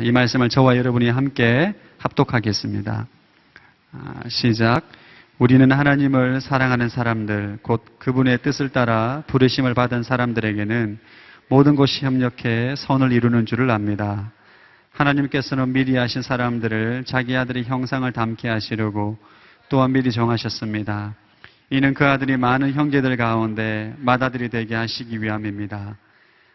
이 말씀을 저와 여러분이 함께 합독하겠습니다. 시작. 우리는 하나님을 사랑하는 사람들, 곧 그분의 뜻을 따라 부르심을 받은 사람들에게는 모든 것이 협력해 선을 이루는 줄을 압니다. 하나님께서는 미리 하신 사람들을 자기 아들의 형상을 닮게 하시려고 또한 미리 정하셨습니다. 이는 그 아들이 많은 형제들 가운데 맏아들이 되게 하시기 위함입니다.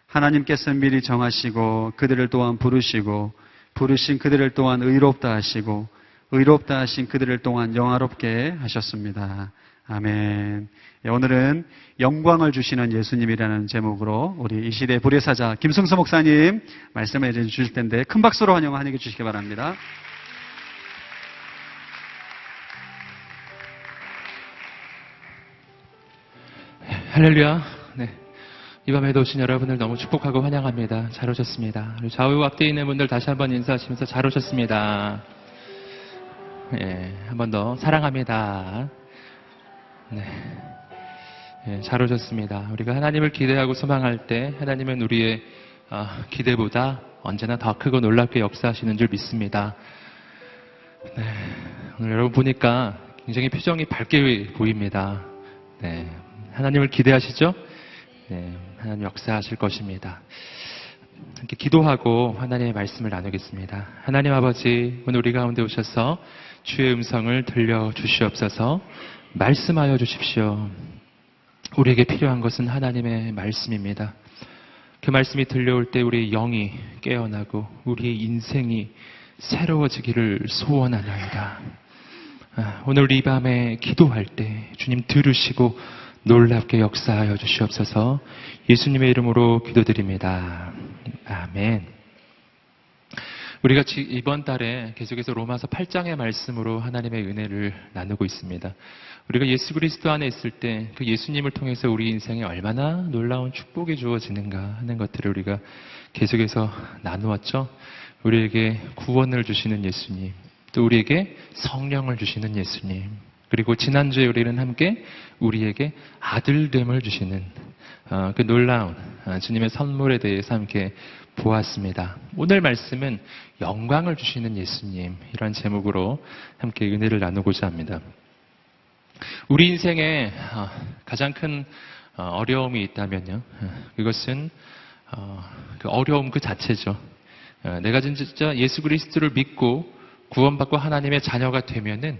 하나님께서 미리 정하시고 그들을 또한 부르시고 부르신 그들을 또한 의롭다 하시고 의롭다 하신 그들을 또한 영화롭게 하셨습니다. 아멘. 오늘은 영광을 주시는 예수님이라는 제목으로 우리 이 시대 불의 사자 김승수 목사님 말씀을 해주실 텐데 큰 박수로 환영해 주시기 바랍니다. 할렐루야. 네. 이 밤에도 오신 여러분을 너무 축복하고 환영합니다. 잘 오셨습니다. 좌우 앞뒤에 있는 분들 다시 한번 인사하시면서 잘 오셨습니다. 한 번 더 사랑합니다. 네. 잘 오셨습니다. 우리가 하나님을 기대하고 소망할 때 하나님은 우리의 기대보다 언제나 더 크고 놀랍게 역사하시는 줄 믿습니다. 네. 오늘 여러분 보니까 굉장히 표정이 밝게 보입니다. 네. 하나님을 기대하시죠? 네. 하나님 역사하실 것입니다. 함께 기도하고 하나님의 말씀을 나누겠습니다. 하나님 아버지, 오늘 우리 가운데 오셔서 주의 음성을 들려주시옵소서. 말씀하여 주십시오. 우리에게 필요한 것은 하나님의 말씀입니다. 그 말씀이 들려올 때 우리의 영이 깨어나고 우리의 인생이 새로워지기를 소원하나이다. 오늘 우리 이 밤에 기도할 때 주님 들으시고 놀랍게 역사하여 주시옵소서. 예수님의 이름으로 기도드립니다. 아멘. 우리가 이번 달에 계속해서 로마서 8장의 말씀으로 하나님의 은혜를 나누고 있습니다. 우리가 예수 그리스도 안에 있을 때 그 예수님을 통해서 우리 인생에 얼마나 놀라운 축복이 주어지는가 하는 것들을 우리가 계속해서 나누었죠. 우리에게 구원을 주시는 예수님, 또 우리에게 성령을 주시는 예수님, 그리고 지난주에 우리는 함께 우리에게 아들됨을 주시는 그 놀라운 주님의 선물에 대해서 함께 보았습니다. 오늘 말씀은 영광을 주시는 예수님, 이런 제목으로 함께 은혜를 나누고자 합니다. 우리 인생에 가장 큰 어려움이 있다면요, 그것은 그 어려움 그 자체죠. 내가 진짜 예수 그리스도를 믿고 구원받고 하나님의 자녀가 되면은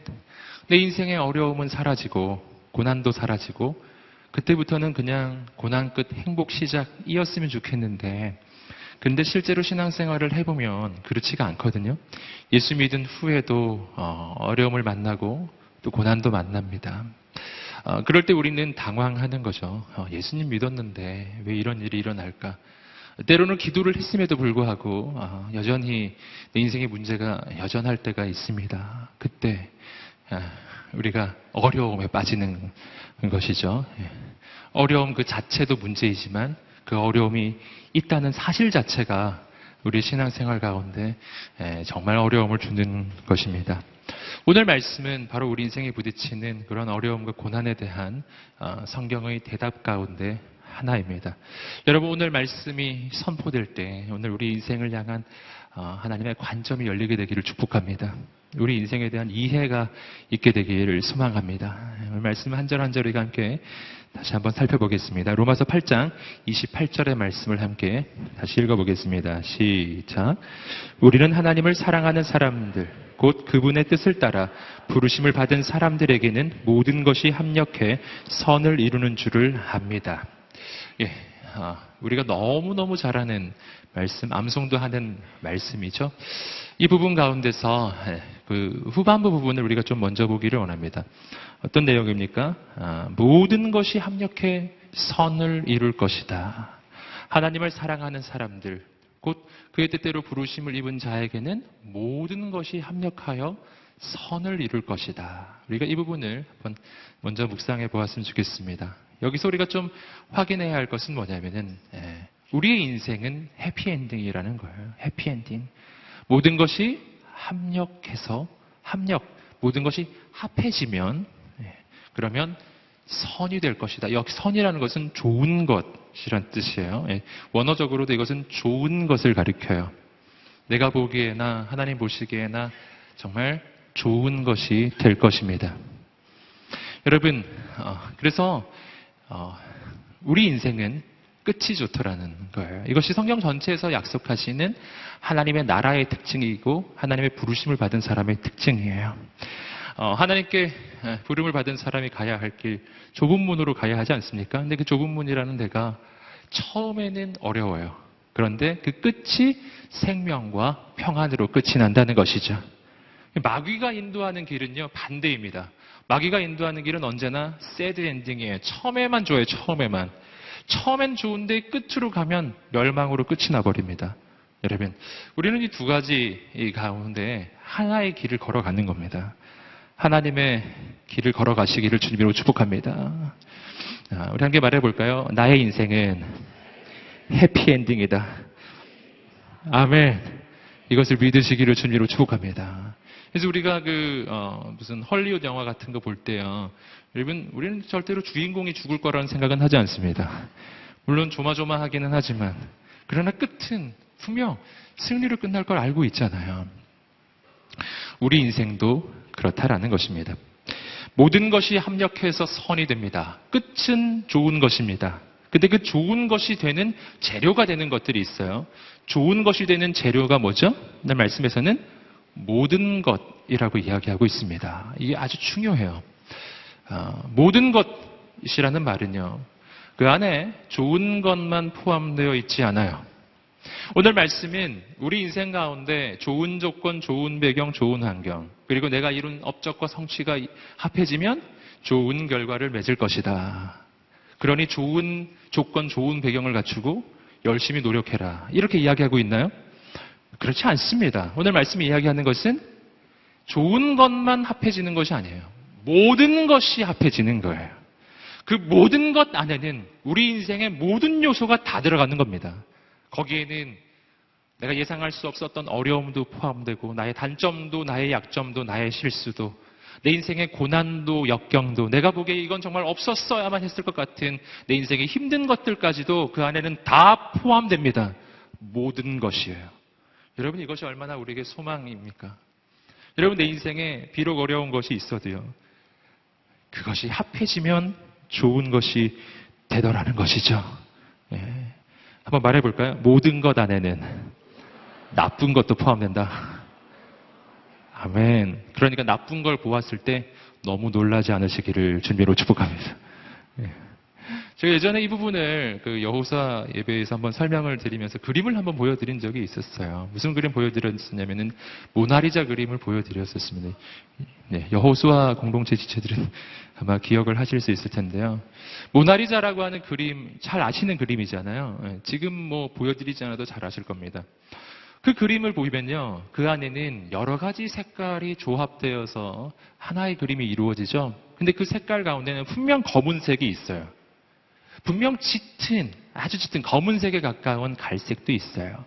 내 인생의 어려움은 사라지고 고난도 사라지고 그때부터는 그냥 고난 끝 행복 시작이었으면 좋겠는데, 근데 실제로 신앙생활을 해보면 그렇지가 않거든요. 예수 믿은 후에도 어려움을 만나고 또 고난도 만납니다. 그럴 때 우리는 당황하는 거죠. 예수님 믿었는데 왜 이런 일이 일어날까? 때로는 기도를 했음에도 불구하고 여전히 내 인생의 문제가 여전할 때가 있습니다. 그때 우리가 어려움에 빠지는 것이죠. 어려움 그 자체도 문제이지만 그 어려움이 있다는 사실 자체가 우리 신앙생활 가운데 정말 어려움을 주는 것입니다. 오늘 말씀은 바로 우리 인생에 부딪히는 그런 어려움과 고난에 대한 성경의 대답 가운데 하나입니다. 여러분, 오늘 말씀이 선포될 때 오늘 우리 인생을 향한 하나님의 관점이 열리게 되기를 축복합니다. 우리 인생에 대한 이해가 있게 되기를 소망합니다. 오늘 말씀 한 절 한 절 우리가 함께 다시 한번 살펴보겠습니다. 로마서 8장 28절의 말씀을 함께 다시 읽어보겠습니다. 시작. 우리는 하나님을 사랑하는 사람들, 곧 그분의 뜻을 따라 부르심을 받은 사람들에게는 모든 것이 합력해 선을 이루는 줄을 압니다. 우리가 너무너무 잘하는 말씀, 암송도 하는 말씀이죠. 이 부분 가운데서 그 후반부 부분을 우리가 좀 먼저 보기를 원합니다. 어떤 내용입니까? 모든 것이 합력해 선을 이룰 것이다. 하나님을 사랑하는 사람들, 곧 그의 뜻대로 부르심을 입은 자에게는 모든 것이 합력하여 선을 이룰 것이다. 우리가 이 부분을 한번 먼저 묵상해 보았으면 좋겠습니다. 여기서 우리가 좀 확인해야 할 것은 뭐냐면은 우리의 인생은 해피엔딩이라는 거예요. 해피엔딩. 모든 것이 합력해서 모든 것이 합해지면 그러면 선이 될 것이다. 여기 선이라는 것은 좋은 것이란 뜻이에요. 원어적으로도 이것은 좋은 것을 가리켜요. 내가 보기에나 하나님 보시기에나 정말 좋은 것이 될 것입니다. 여러분, 그래서 우리 인생은 끝이 좋더라는 거예요. 이것이 성경 전체에서 약속하시는 하나님의 나라의 특징이고 하나님의 부르심을 받은 사람의 특징이에요. 하나님께 부름을 받은 사람이 가야 할 길 좁은 문으로 가야 하지 않습니까? 근데 그 좁은 문이라는 데가 처음에는 어려워요. 그런데 그 끝이 생명과 평안으로 끝이 난다는 것이죠. 마귀가 인도하는 길은요, 반대입니다. 마귀가 인도하는 길은 언제나 새드 엔딩이에요. 처음에만 좋아요, 처음에만. 처음엔 좋은데 끝으로 가면 멸망으로 끝이 나버립니다. 여러분, 우리는 이 두 가지 가운데 하나의 길을 걸어가는 겁니다. 하나님의 길을 걸어가시기를 주님으로 축복합니다. 우리 함께 말해볼까요? 나의 인생은 해피엔딩이다. 아멘. 이것을 믿으시기를 주님으로 축복합니다. 그래서 우리가 무슨 헐리우드 영화 같은 거 볼 때요. 여러분, 우리는 절대로 주인공이 죽을 거라는 생각은 하지 않습니다. 물론 조마조마하기는 하지만, 그러나 끝은 분명 승리로 끝날 걸 알고 있잖아요. 우리 인생도 그렇다라는 것입니다. 모든 것이 합력해서 선이 됩니다. 끝은 좋은 것입니다. 근데 그 좋은 것이 되는 재료가 되는 것들이 있어요. 좋은 것이 되는 재료가 뭐죠? 오늘 말씀에서는 모든 것이라고 이야기하고 있습니다. 이게 아주 중요해요. 모든 것이라는 말은요, 그 안에 좋은 것만 포함되어 있지 않아요. 오늘 말씀은 우리 인생 가운데 좋은 조건, 좋은 배경, 좋은 환경, 그리고 내가 이룬 업적과 성취가 합해지면 좋은 결과를 맺을 것이다. 그러니 좋은 조건, 좋은 배경을 갖추고 열심히 노력해라. 이렇게 이야기하고 있나요? 그렇지 않습니다. 오늘 말씀이 이야기하는 것은 좋은 것만 합해지는 것이 아니에요. 모든 것이 합해지는 거예요. 그 모든 것 안에는 우리 인생의 모든 요소가 다 들어가는 겁니다. 거기에는 내가 예상할 수 없었던 어려움도 포함되고 나의 단점도 나의 약점도 나의 실수도 내 인생의 고난도 역경도 내가 보기에 이건 정말 없었어야만 했을 것 같은 내 인생의 힘든 것들까지도 그 안에는 다 포함됩니다. 모든 것이에요. 여러분, 이것이 얼마나 우리에게 소망입니까? 여러분, 내 인생에 비록 어려운 것이 있어도요, 그것이 합해지면 좋은 것이 되더라는 것이죠. 예. 한번 말해볼까요? 모든 것 안에는 나쁜 것도 포함된다. 아멘. 그러니까 나쁜 걸 보았을 때 너무 놀라지 않으시기를 주님으로 축복합니다. 예. 제가 예전에 이 부분을 여호수아 예배에서 한번 설명을 드리면서 그림을 한번 보여드린 적이 있었어요. 무슨 그림 보여드렸었냐면은 모나리자 그림을 보여드렸었습니다. 네, 여호수아 공동체 지체들은 아마 기억을 하실 수 있을 텐데요. 모나리자라고 하는 그림 잘 아시는 그림이잖아요. 예, 지금 뭐 보여드리지 않아도 잘 아실 겁니다. 그 그림을 보면요, 그 안에는 여러 가지 색깔이 조합되어서 하나의 그림이 이루어지죠. 근데 그 색깔 가운데는 분명 검은색이 있어요. 분명 아주 짙은 검은색에 가까운 갈색도 있어요.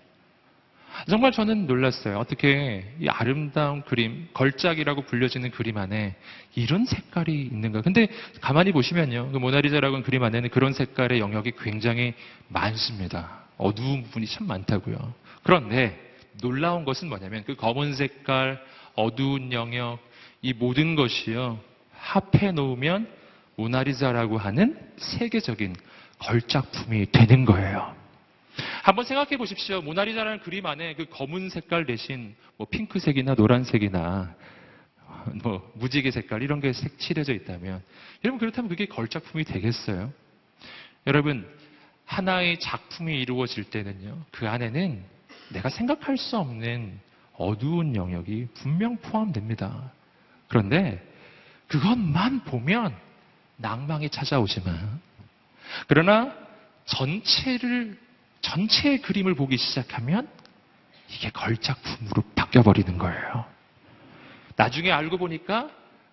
정말 저는 놀랐어요. 어떻게 이 아름다운 그림, 걸작이라고 불려지는 그림 안에 이런 색깔이 있는가. 근데 가만히 보시면요, 그 모나리자라고 하는 그림 안에는 그런 색깔의 영역이 굉장히 많습니다. 어두운 부분이 참 많다고요. 그런데 놀라운 것은 뭐냐면 그 검은 색깔, 어두운 영역, 이 모든 것이요, 합해 놓으면 모나리자라고 하는 세계적인 걸작품이 되는 거예요. 한번 생각해 보십시오. 모나리자라는 그림 안에 그 검은 색깔 대신 뭐 핑크색이나 노란색이나 뭐 무지개 색깔 이런 게 칠해져 있다면, 여러분, 그렇다면 그게 걸작품이 되겠어요? 여러분, 하나의 작품이 이루어질 때는요, 그 안에는 내가 생각할 수 없는 어두운 영역이 분명 포함됩니다. 그런데 그것만 보면 낭망이 찾아오지만, 그러나 전체의 그림을 보기 시작하면 이게 걸작품으로 바뀌어버리는 거예요. 나중에 알고 보니까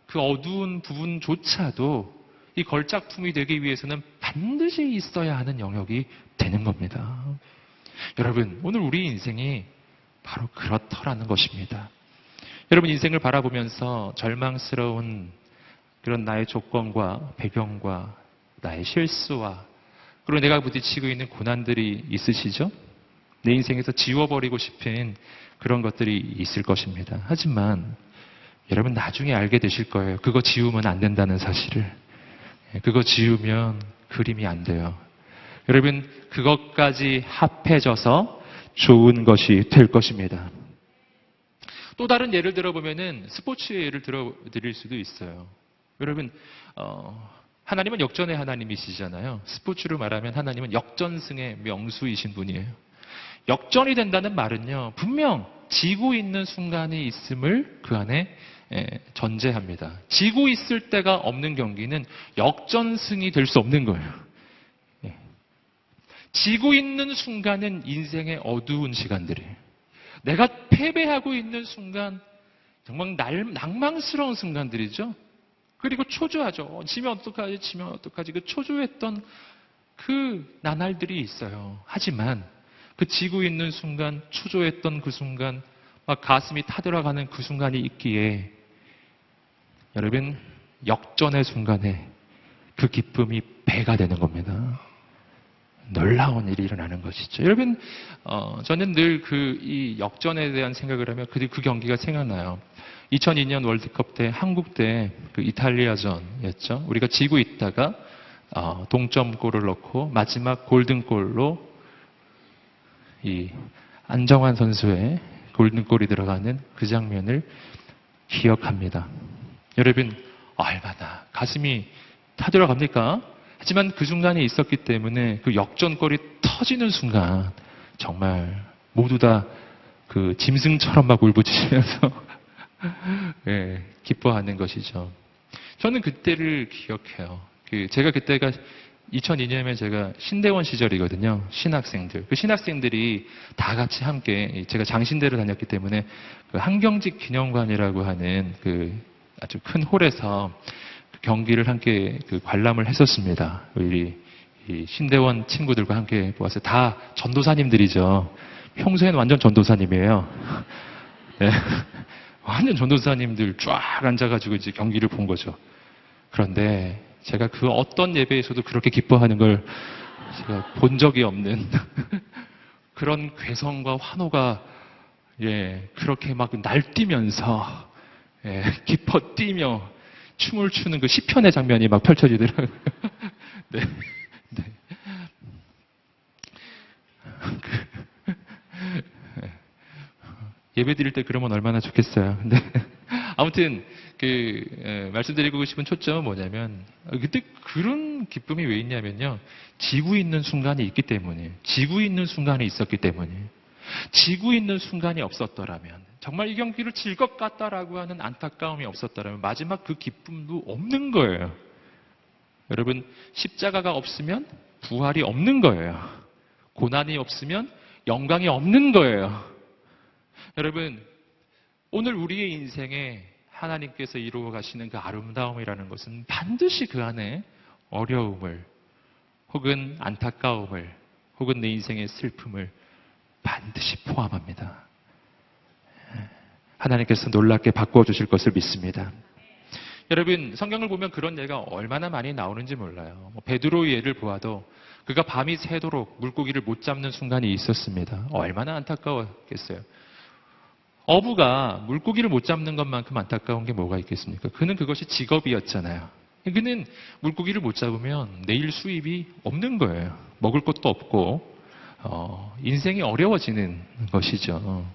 그 어두운 부분조차도 이 걸작품이 되기 위해서는 반드시 있어야 하는 영역이 되는 겁니다. 여러분, 오늘 우리 인생이 바로 그렇더라는 것입니다. 여러분, 인생을 바라보면서 절망스러운 그런 나의 조건과 배경과 나의 실수와 그리고 내가 부딪히고 있는 고난들이 있으시죠? 내 인생에서 지워버리고 싶은 그런 것들이 있을 것입니다. 하지만 여러분 나중에 알게 되실 거예요. 그거 지우면 안 된다는 사실을. 그거 지우면 그림이 안 돼요. 여러분 그것까지 합해져서 좋은 것이 될 것입니다. 또 다른 예를 들어보면은 스포츠의 예를 들어드릴 수도 있어요. 여러분 하나님은 역전의 하나님이시잖아요. 스포츠로 말하면 하나님은 역전승의 명수이신 분이에요. 역전이 된다는 말은요, 분명 지고 있는 순간이 있음을 그 안에 전제합니다. 지고 있을 때가 없는 경기는 역전승이 될 수 없는 거예요. 지고 있는 순간은 인생의 어두운 시간들이에요. 내가 패배하고 있는 순간 정말 낭망스러운 순간들이죠. 그리고 초조하죠. 지면 어떡하지? 그 초조했던 그 나날들이 있어요. 하지만 그 지고 있는 순간, 초조했던 그 순간, 막 가슴이 타들어가는 그 순간이 있기에 여러분 역전의 순간에 그 기쁨이 배가 되는 겁니다. 놀라운 일이 일어나는 것이죠. 여러분, 저는 늘 이 역전에 대한 생각을 하면 그 경기가 생각나요. 2002년 월드컵 때 한국 대 그 이탈리아전이었죠. 우리가 지고 있다가 동점골을 넣고 마지막 골든골로 이 안정환 선수의 골든골이 들어가는 그 장면을 기억합니다. 여러분, 얼마나 가슴이 타들어갑니까? 하지만 그 순간이 있었기 때문에 그 역전골이 터지는 순간 정말 모두 다 그 짐승처럼 막 울부짖으면서 예, 기뻐하는 것이죠. 저는 그때를 기억해요. 제가 그때가 2002년이면 제가 신대원 시절이거든요. 신학생들. 그 신학생들이 다 같이 함께 제가 장신대를 다녔기 때문에 그 한경직 기념관이라고 하는 그 아주 큰 홀에서 경기를 함께 관람을 했었습니다. 우리 이 신대원 친구들과 함께 보았어요. 다 전도사님들이죠. 평소에는 완전 전도사님이에요. 네. 완전 전도사님들 쫙 앉아가지고 이제 경기를 본 거죠. 그런데 제가 그 어떤 예배에서도 그렇게 기뻐하는 걸 제가 본 적이 없는 그런 괴성과 환호가 그렇게 막 날뛰면서 기뻐 뛰며 춤을 추는 그 시편의 장면이 막 펼쳐지더라고요. 네. 네. 예배 드릴 때 그러면 얼마나 좋겠어요. 근데 아무튼 말씀드리고 싶은 초점은 뭐냐면 그때 그런 기쁨이 왜 있냐면요. 지고 있는 순간이 있기 때문에 지고 있는 순간이 있었기 때문에 지고 있는 순간이 없었더라면 정말 이 경기를 질 것 같다라고 하는 안타까움이 없었더라면 마지막 그 기쁨도 없는 거예요. 여러분 십자가가 없으면 부활이 없는 거예요. 고난이 없으면 영광이 없는 거예요. 여러분 오늘 우리의 인생에 하나님께서 이루어 가시는 그 아름다움이라는 것은 반드시 그 안에 어려움을 혹은 안타까움을 혹은 내 인생의 슬픔을 반드시 포함합니다. 하나님께서 놀랍게 바꾸어 주실 것을 믿습니다. 여러분 성경을 보면 그런 예가 얼마나 많이 나오는지 몰라요. 베드로의 예를 보아도 그가 밤이 새도록 물고기를 못 잡는 순간이 있었습니다. 얼마나 안타까웠겠어요. 어부가 물고기를 못 잡는 것만큼 안타까운 게 뭐가 있겠습니까? 그는 그것이 직업이었잖아요. 그는 물고기를 못 잡으면 내일 수입이 없는 거예요. 먹을 것도 없고 인생이 어려워지는 것이죠.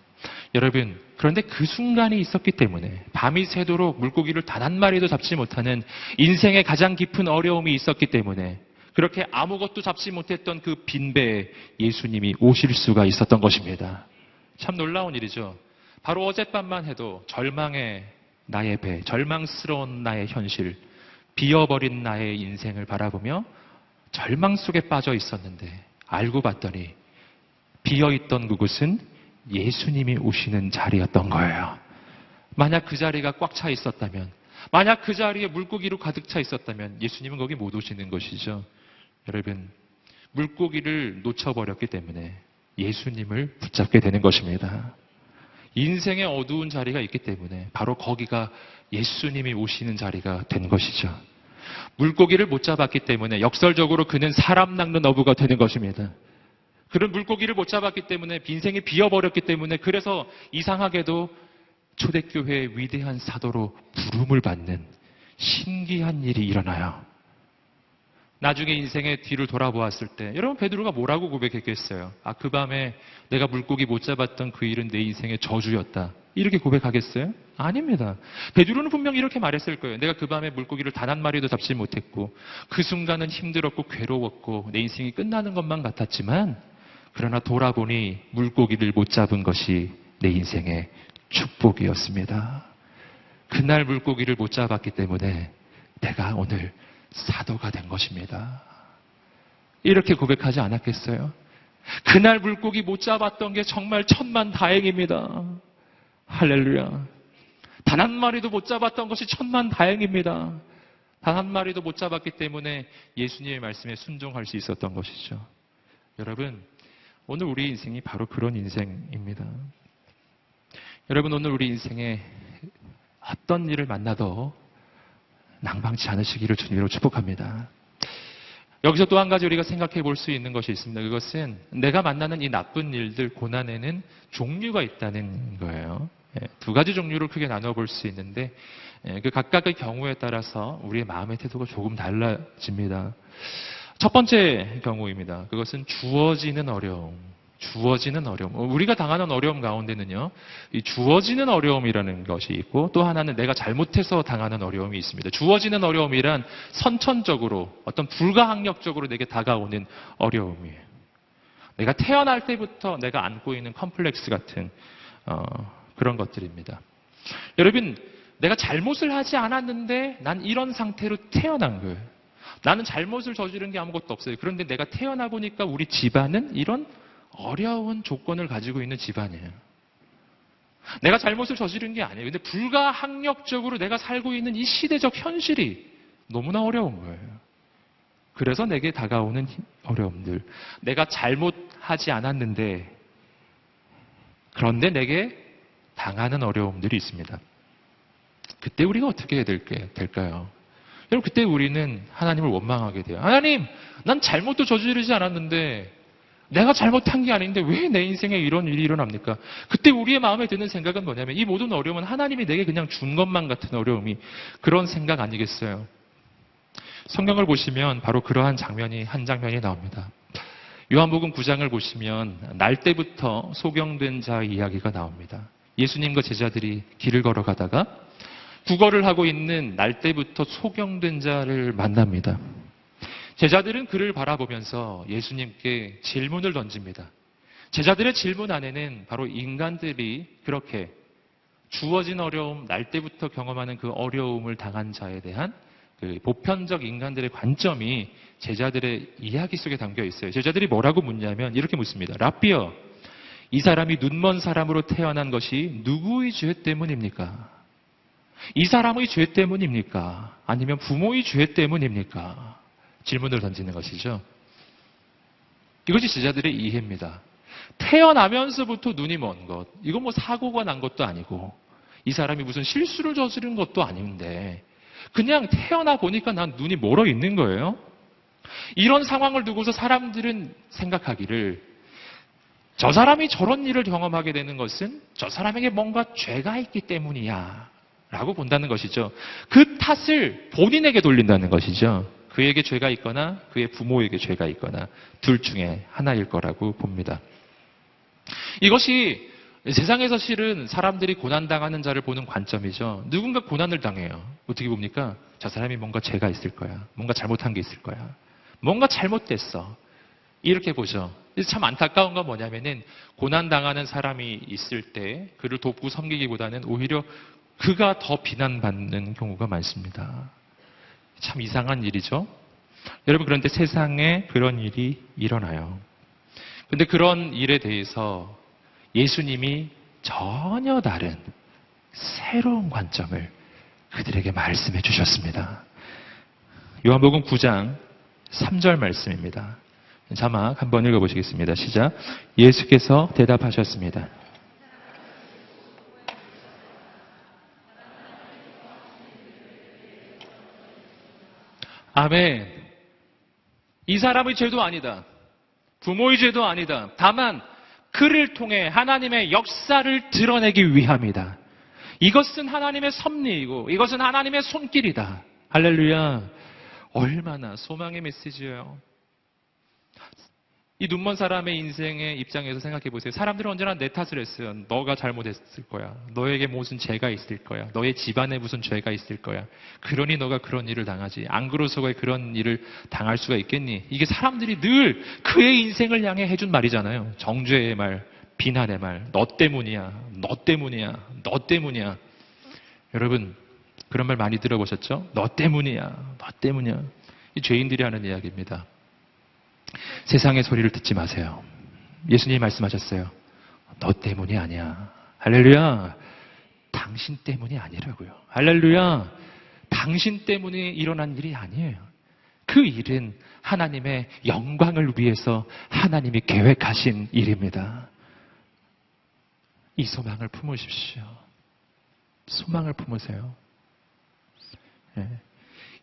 여러분 그런데 그 순간이 있었기 때문에 밤이 새도록 물고기를 단 한 마리도 잡지 못하는 인생의 가장 깊은 어려움이 있었기 때문에 그렇게 아무것도 잡지 못했던 그 빈배에 예수님이 오실 수가 있었던 것입니다. 참 놀라운 일이죠. 바로 어젯밤만 해도 절망의 나의 배, 절망스러운 나의 현실, 비어버린 나의 인생을 바라보며 절망 속에 빠져 있었는데 알고 봤더니 비어있던 그곳은 예수님이 오시는 자리였던 거예요. 만약 그 자리가 꽉 차 있었다면, 만약 그 자리에 물고기로 가득 차 있었다면 예수님은 거기 못 오시는 것이죠. 여러분, 물고기를 놓쳐버렸기 때문에 예수님을 붙잡게 되는 것입니다. 인생의 어두운 자리가 있기 때문에 바로 거기가 예수님이 오시는 자리가 된 것이죠. 물고기를 못 잡았기 때문에 역설적으로 그는 사람 낚는 어부가 되는 것입니다. 그런 물고기를 못 잡았기 때문에 빈생이 비어버렸기 때문에 그래서 이상하게도 초대교회의 위대한 사도로 부름을 받는 신기한 일이 일어나요. 나중에 인생의 뒤를 돌아보았을 때 여러분 베드로가 뭐라고 고백했겠어요? 그 밤에 내가 물고기 못 잡았던 그 일은 내 인생의 저주였다. 이렇게 고백하겠어요? 아닙니다. 베드로는 분명히 이렇게 말했을 거예요. 내가 그 밤에 물고기를 단 한 마리도 잡지 못했고 그 순간은 힘들었고 괴로웠고 내 인생이 끝나는 것만 같았지만 그러나 돌아보니 물고기를 못 잡은 것이 내 인생의 축복이었습니다. 그날 물고기를 못 잡았기 때문에 내가 오늘 사도가 된 것입니다. 이렇게 고백하지 않았겠어요? 그날 물고기 못 잡았던 게 정말 천만 다행입니다. 할렐루야. 단 한 마리도 못 잡았던 것이 천만 다행입니다. 단 한 마리도 못 잡았기 때문에 예수님의 말씀에 순종할 수 있었던 것이죠. 여러분, 오늘 우리 인생이 바로 그런 인생입니다. 여러분, 오늘 우리 인생에 어떤 일을 만나도 낭방치 않으시기를 주님으로 축복합니다. 여기서 또 한 가지 우리가 생각해 볼 수 있는 것이 있습니다. 그것은 내가 만나는 이 나쁜 일들, 고난에는 종류가 있다는 거예요. 두 가지 종류를 크게 나눠 볼 수 있는데 그 각각의 경우에 따라서 우리의 마음의 태도가 조금 달라집니다. 첫 번째 경우입니다. 그것은 주어지는 어려움. 주어지는 어려움. 우리가 당하는 어려움 가운데는요, 이 주어지는 어려움이라는 것이 있고 또 하나는 내가 잘못해서 당하는 어려움이 있습니다. 주어지는 어려움이란 선천적으로 어떤 불가항력적으로 내게 다가오는 어려움이에요. 내가 태어날 때부터 내가 안고 있는 컴플렉스 같은 그런 것들입니다. 여러분, 내가 잘못을 하지 않았는데 난 이런 상태로 태어난 거예요. 나는 잘못을 저지른 게 아무것도 없어요. 그런데 내가 태어나 보니까 우리 집안은 이런 어려운 조건을 가지고 있는 집안이에요. 내가 잘못을 저지른 게 아니에요. 근데 불가항력적으로 내가 살고 있는 이 시대적 현실이 너무나 어려운 거예요. 그래서 내게 다가오는 어려움들. 내가 잘못하지 않았는데 그런데 내게 당하는 어려움들이 있습니다. 그때 우리가 어떻게 해야 될까요? 여러분, 그때 우리는 하나님을 원망하게 돼요. 하나님, 난 잘못도 저지르지 않았는데 내가 잘못한 게 아닌데 왜 내 인생에 이런 일이 일어납니까? 그때 우리의 마음에 드는 생각은 뭐냐면 이 모든 어려움은 하나님이 내게 그냥 준 것만 같은 어려움이 그런 생각 아니겠어요? 성경을 보시면 바로 그러한 장면이 한 장면이 나옵니다. 요한복음 9장을 보시면 날 때부터 소경된 자의 이야기가 나옵니다. 예수님과 제자들이 길을 걸어가다가 구걸을 하고 있는 날 때부터 소경된 자를 만납니다. 제자들은 그를 바라보면서 예수님께 질문을 던집니다. 제자들의 질문 안에는 바로 인간들이 그렇게 주어진 어려움, 날 때부터 경험하는 그 어려움을 당한 자에 대한 그 보편적 인간들의 관점이 제자들의 이야기 속에 담겨 있어요. 제자들이 뭐라고 묻냐면 이렇게 묻습니다. 라삐어, 이 사람이 눈먼 사람으로 태어난 것이 누구의 죄 때문입니까? 이 사람의 죄 때문입니까? 아니면 부모의 죄 때문입니까? 질문을 던지는 것이죠. 이것이 제자들의 이해입니다. 태어나면서부터 눈이 먼 것, 이건 뭐 사고가 난 것도 아니고 이 사람이 무슨 실수를 저지른 것도 아닌데 그냥 태어나 보니까 난 눈이 멀어 있는 거예요. 이런 상황을 두고서 사람들은 생각하기를 저 사람이 저런 일을 경험하게 되는 것은 저 사람에게 뭔가 죄가 있기 때문이야 라고 본다는 것이죠. 그 탓을 본인에게 돌린다는 것이죠. 그에게 죄가 있거나 그의 부모에게 죄가 있거나 둘 중에 하나일 거라고 봅니다. 이것이 세상에서 실은 사람들이 고난당하는 자를 보는 관점이죠. 누군가 고난을 당해요. 어떻게 봅니까? 저 사람이 뭔가 죄가 있을 거야. 뭔가 잘못한 게 있을 거야. 뭔가 잘못됐어. 이렇게 보죠. 그래서 참 안타까운 건 뭐냐면은 고난당하는 사람이 있을 때 그를 돕고 섬기기보다는 오히려 그가 더 비난받는 경우가 많습니다. 참 이상한 일이죠. 여러분, 그런데 세상에 그런 일이 일어나요. 그런데 그런 일에 대해서 예수님이 전혀 다른 새로운 관점을 그들에게 말씀해 주셨습니다. 요한복음 9장 3절 말씀입니다. 자막 한번 읽어보시겠습니다. 시작. 예수께서 대답하셨습니다. 아멘. 이 사람의 죄도 아니다. 부모의 죄도 아니다. 다만 그를 통해 하나님의 역사를 드러내기 위함이다. 이것은 하나님의 섭리이고 이것은 하나님의 손길이다. 할렐루야. 얼마나 소망의 메시지예요. 이 눈먼 사람의 인생의 입장에서 생각해 보세요. 사람들은 언제나 내 탓을 했어요. 너가 잘못했을 거야. 너에게 무슨 죄가 있을 거야. 너의 집안에 무슨 죄가 있을 거야. 그러니 너가 그런 일을 당하지. 안 그래서가 그런 일을 당할 수가 있겠니? 이게 사람들이 늘 그의 인생을 향해 해준 말이잖아요. 정죄의 말, 비난의 말. 너 때문이야. 너 때문이야. 너 때문이야. 여러분 그런 말 많이 들어보셨죠? 너 때문이야. 너 때문이야. 이 죄인들이 하는 이야기입니다. 세상의 소리를 듣지 마세요. 예수님이 말씀하셨어요. 너 때문이 아니야. 할렐루야. 당신 때문이 아니라고요. 할렐루야. 당신 때문에 일어난 일이 아니에요. 그 일은 하나님의 영광을 위해서 하나님이 계획하신 일입니다. 이 소망을 품으십시오. 소망을 품으세요. 네.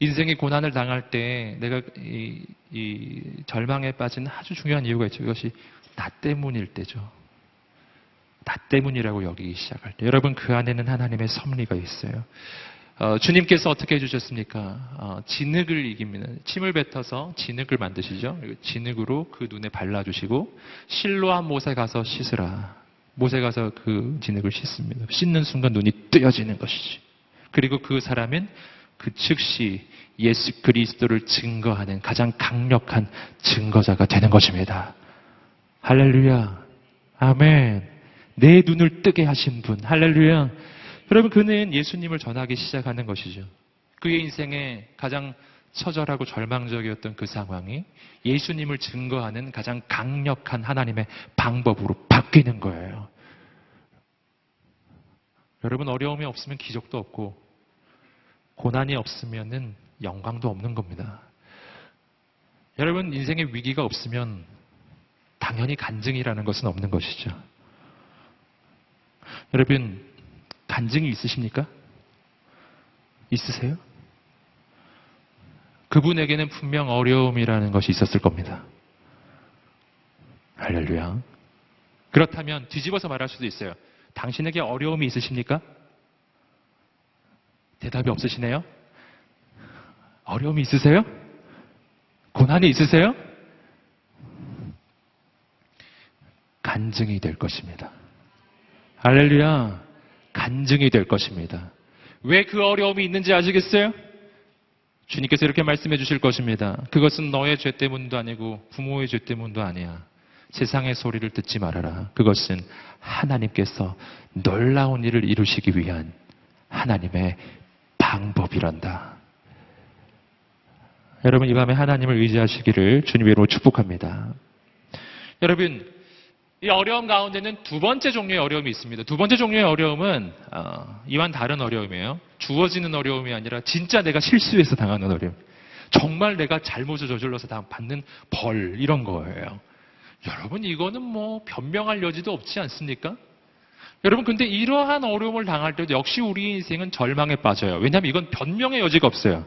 인생의 고난을 당할 때 내가 이 절망에 빠진 아주 중요한 이유가 있죠. 이것이 나 때문일 때죠. 나 때문이라고 여기기 시작할 때. 여러분 그 안에는 하나님의 섭리가 있어요. 주님께서 어떻게 해주셨습니까? 진흙을 이깁니다. 침을 뱉어서 진흙을 만드시죠. 진흙으로 그 눈에 발라주시고 실로암 못에 가서 씻으라. 못에 가서 그 진흙을 씻습니다. 씻는 순간 눈이 뜨여지는 것이지. 그리고 그 사람은 그 즉시 예수 그리스도를 증거하는 가장 강력한 증거자가 되는 것입니다. 할렐루야. 아멘. 내 눈을 뜨게 하신 분. 할렐루야. 여러분 그는 예수님을 전하기 시작하는 것이죠. 그의 인생에 가장 처절하고 절망적이었던 그 상황이 예수님을 증거하는 가장 강력한 하나님의 방법으로 바뀌는 거예요. 여러분 어려움이 없으면 기적도 없고 고난이 없으면은 영광도 없는 겁니다. 여러분 인생에 위기가 없으면 당연히 간증이라는 것은 없는 것이죠. 여러분 간증이 있으십니까? 있으세요? 그분에게는 분명 어려움이라는 것이 있었을 겁니다. 할렐루야. 그렇다면 뒤집어서 말할 수도 있어요. 당신에게 어려움이 있으십니까? 대답이 없으시네요? 어려움이 있으세요? 고난이 있으세요? 간증이 될 것입니다. 할렐루야. 간증이 될 것입니다. 왜 그 어려움이 있는지 아시겠어요? 주님께서 이렇게 말씀해 주실 것입니다. 그것은 너의 죄 때문도 아니고 부모의 죄 때문도 아니야. 세상의 소리를 듣지 말아라. 그것은 하나님께서 놀라운 일을 이루시기 위한 하나님의 방법이란다. 여러분 이 밤에 하나님을 의지하시기를 주님 이름으로 축복합니다. 여러분 이 어려움 가운데는 두 번째 종류의 어려움이 있습니다. 두 번째 종류의 어려움은 이와는 다른 어려움이에요. 주어지는 어려움이 아니라 진짜 내가 실수해서 당하는 어려움. 정말 내가 잘못을 저질러서 받는 벌 이런 거예요. 여러분 이거는 뭐 변명할 여지도 없지 않습니까? 여러분 근데 이러한 어려움을 당할 때도 역시 우리 인생은 절망에 빠져요. 왜냐하면 이건 변명의 여지가 없어요.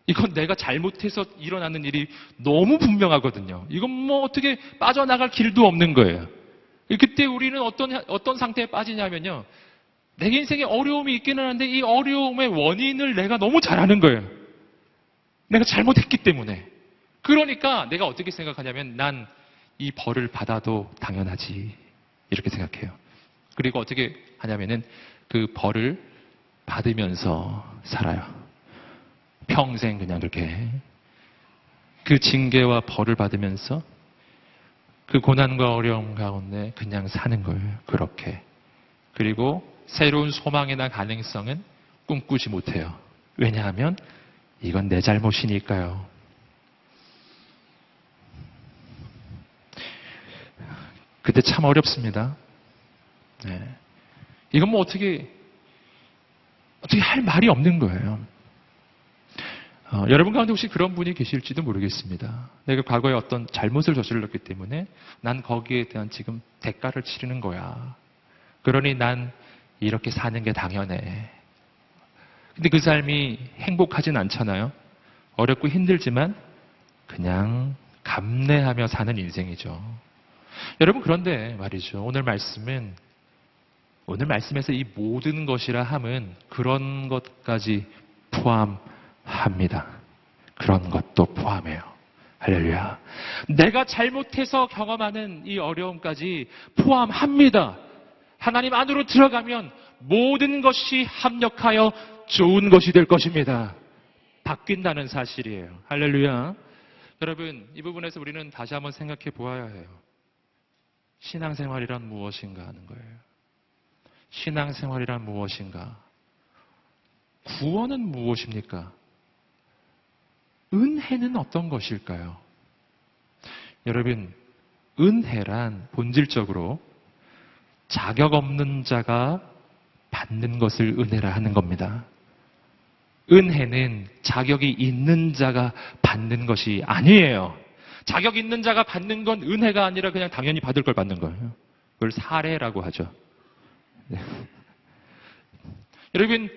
이건 내가 잘못해서 일어나는 일이 너무 분명하거든요. 이건 뭐 어떻게 빠져나갈 길도 없는 거예요. 그때 우리는 어떤 상태에 빠지냐면요. 내 인생에 어려움이 있기는 한데 이 어려움의 원인을 내가 너무 잘 아는 거예요. 내가 잘못했기 때문에. 그러니까 내가 어떻게 생각하냐면 난 이 벌을 받아도 당연하지. 이렇게 생각해요. 그리고 어떻게 하냐면은 그 벌을 받으면서 살아요. 평생 그냥 그렇게 그 징계와 벌을 받으면서 그 고난과 어려움 가운데 그냥 사는 거예요. 그렇게. 그리고 새로운 소망이나 가능성은 꿈꾸지 못해요. 왜냐하면 이건 내 잘못이니까요. 그때 참 어렵습니다. 네. 이건 뭐 어떻게 할 말이 없는 거예요. 여러분 가운데 혹시 그런 분이 계실지도 모르겠습니다. 내가 과거에 어떤 잘못을 저질렀기 때문에 난 거기에 대한 지금 대가를 치르는 거야. 그러니 난 이렇게 사는 게 당연해. 근데 그 삶이 행복하진 않잖아요. 어렵고 힘들지만 그냥 감내하며 사는 인생이죠. 여러분, 그런데 말이죠. 오늘 말씀에서 이 모든 것이라 함은 그런 것까지 포함합니다. 그런 것도 포함해요. 할렐루야. 내가 잘못해서 경험하는 이 어려움까지 포함합니다. 하나님 안으로 들어가면 모든 것이 합력하여 좋은 것이 될 것입니다. 바뀐다는 사실이에요. 할렐루야. 여러분, 이 부분에서 우리는 다시 한번 생각해 보아야 해요. 신앙생활이란 무엇인가 하는 거예요. 신앙생활이란 무엇인가? 구원은 무엇입니까? 은혜는 어떤 것일까요? 여러분, 은혜란 본질적으로 자격 없는 자가 받는 것을 은혜라 하는 겁니다. 은혜는 자격이 있는 자가 받는 것이 아니에요. 자격 있는 자가 받는 건 은혜가 아니라 그냥 당연히 받을 걸 받는 거예요. 그걸 사례라고 하죠. 네. 여러분,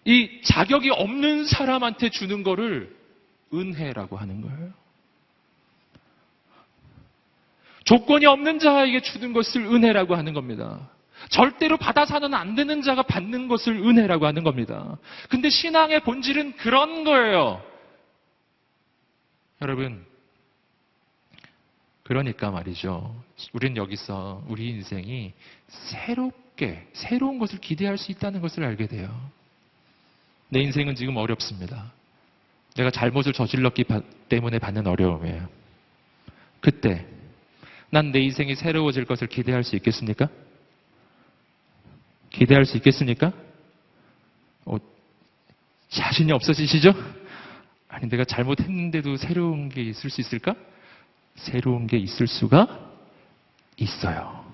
이 자격이 없는 사람한테 주는 거를 은혜라고 하는 거예요. 조건이 없는 자에게 주는 것을 은혜라고 하는 겁니다. 절대로 받아서는 안 되는 자가 받는 것을 은혜라고 하는 겁니다. 근데 신앙의 본질은 그런 거예요. 여러분, 그러니까 말이죠. 우린 여기서 우리 인생이 새로운 것을 기대할 수 있다는 것을 알게 돼요. 내 인생은 지금 어렵습니다. 내가 잘못을 저질렀기 때문에 받는 어려움이에요. 그때 난 내 인생이 새로워질 것을 기대할 수 있겠습니까? 기대할 수 있겠습니까? 자신이 없어지시죠? 아니, 내가 잘못했는데도 새로운 게 있을 수 있을까? 새로운 게 있을 수가 있어요.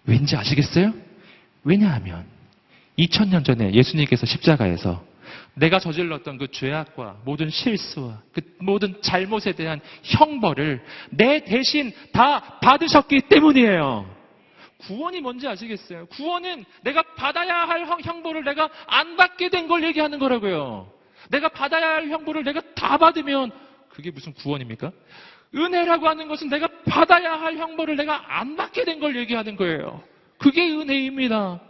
왠지 아시겠어요? 왜냐하면 2000년 전에 예수님께서 십자가에서 내가 저질렀던 그 죄악과 모든 실수와 그 모든 잘못에 대한 형벌을 내 대신 다 받으셨기 때문이에요. 구원이 뭔지 아시겠어요? 구원은 내가 받아야 할 형벌을 내가 안 받게 된 걸 얘기하는 거라고요. 내가 받아야 할 형벌을 내가 다 받으면 그게 무슨 구원입니까? 은혜라고 하는 것은 내가 받아야 할 형벌을 내가 안 받게 된 걸 얘기하는 거예요. 그게 은혜입니다.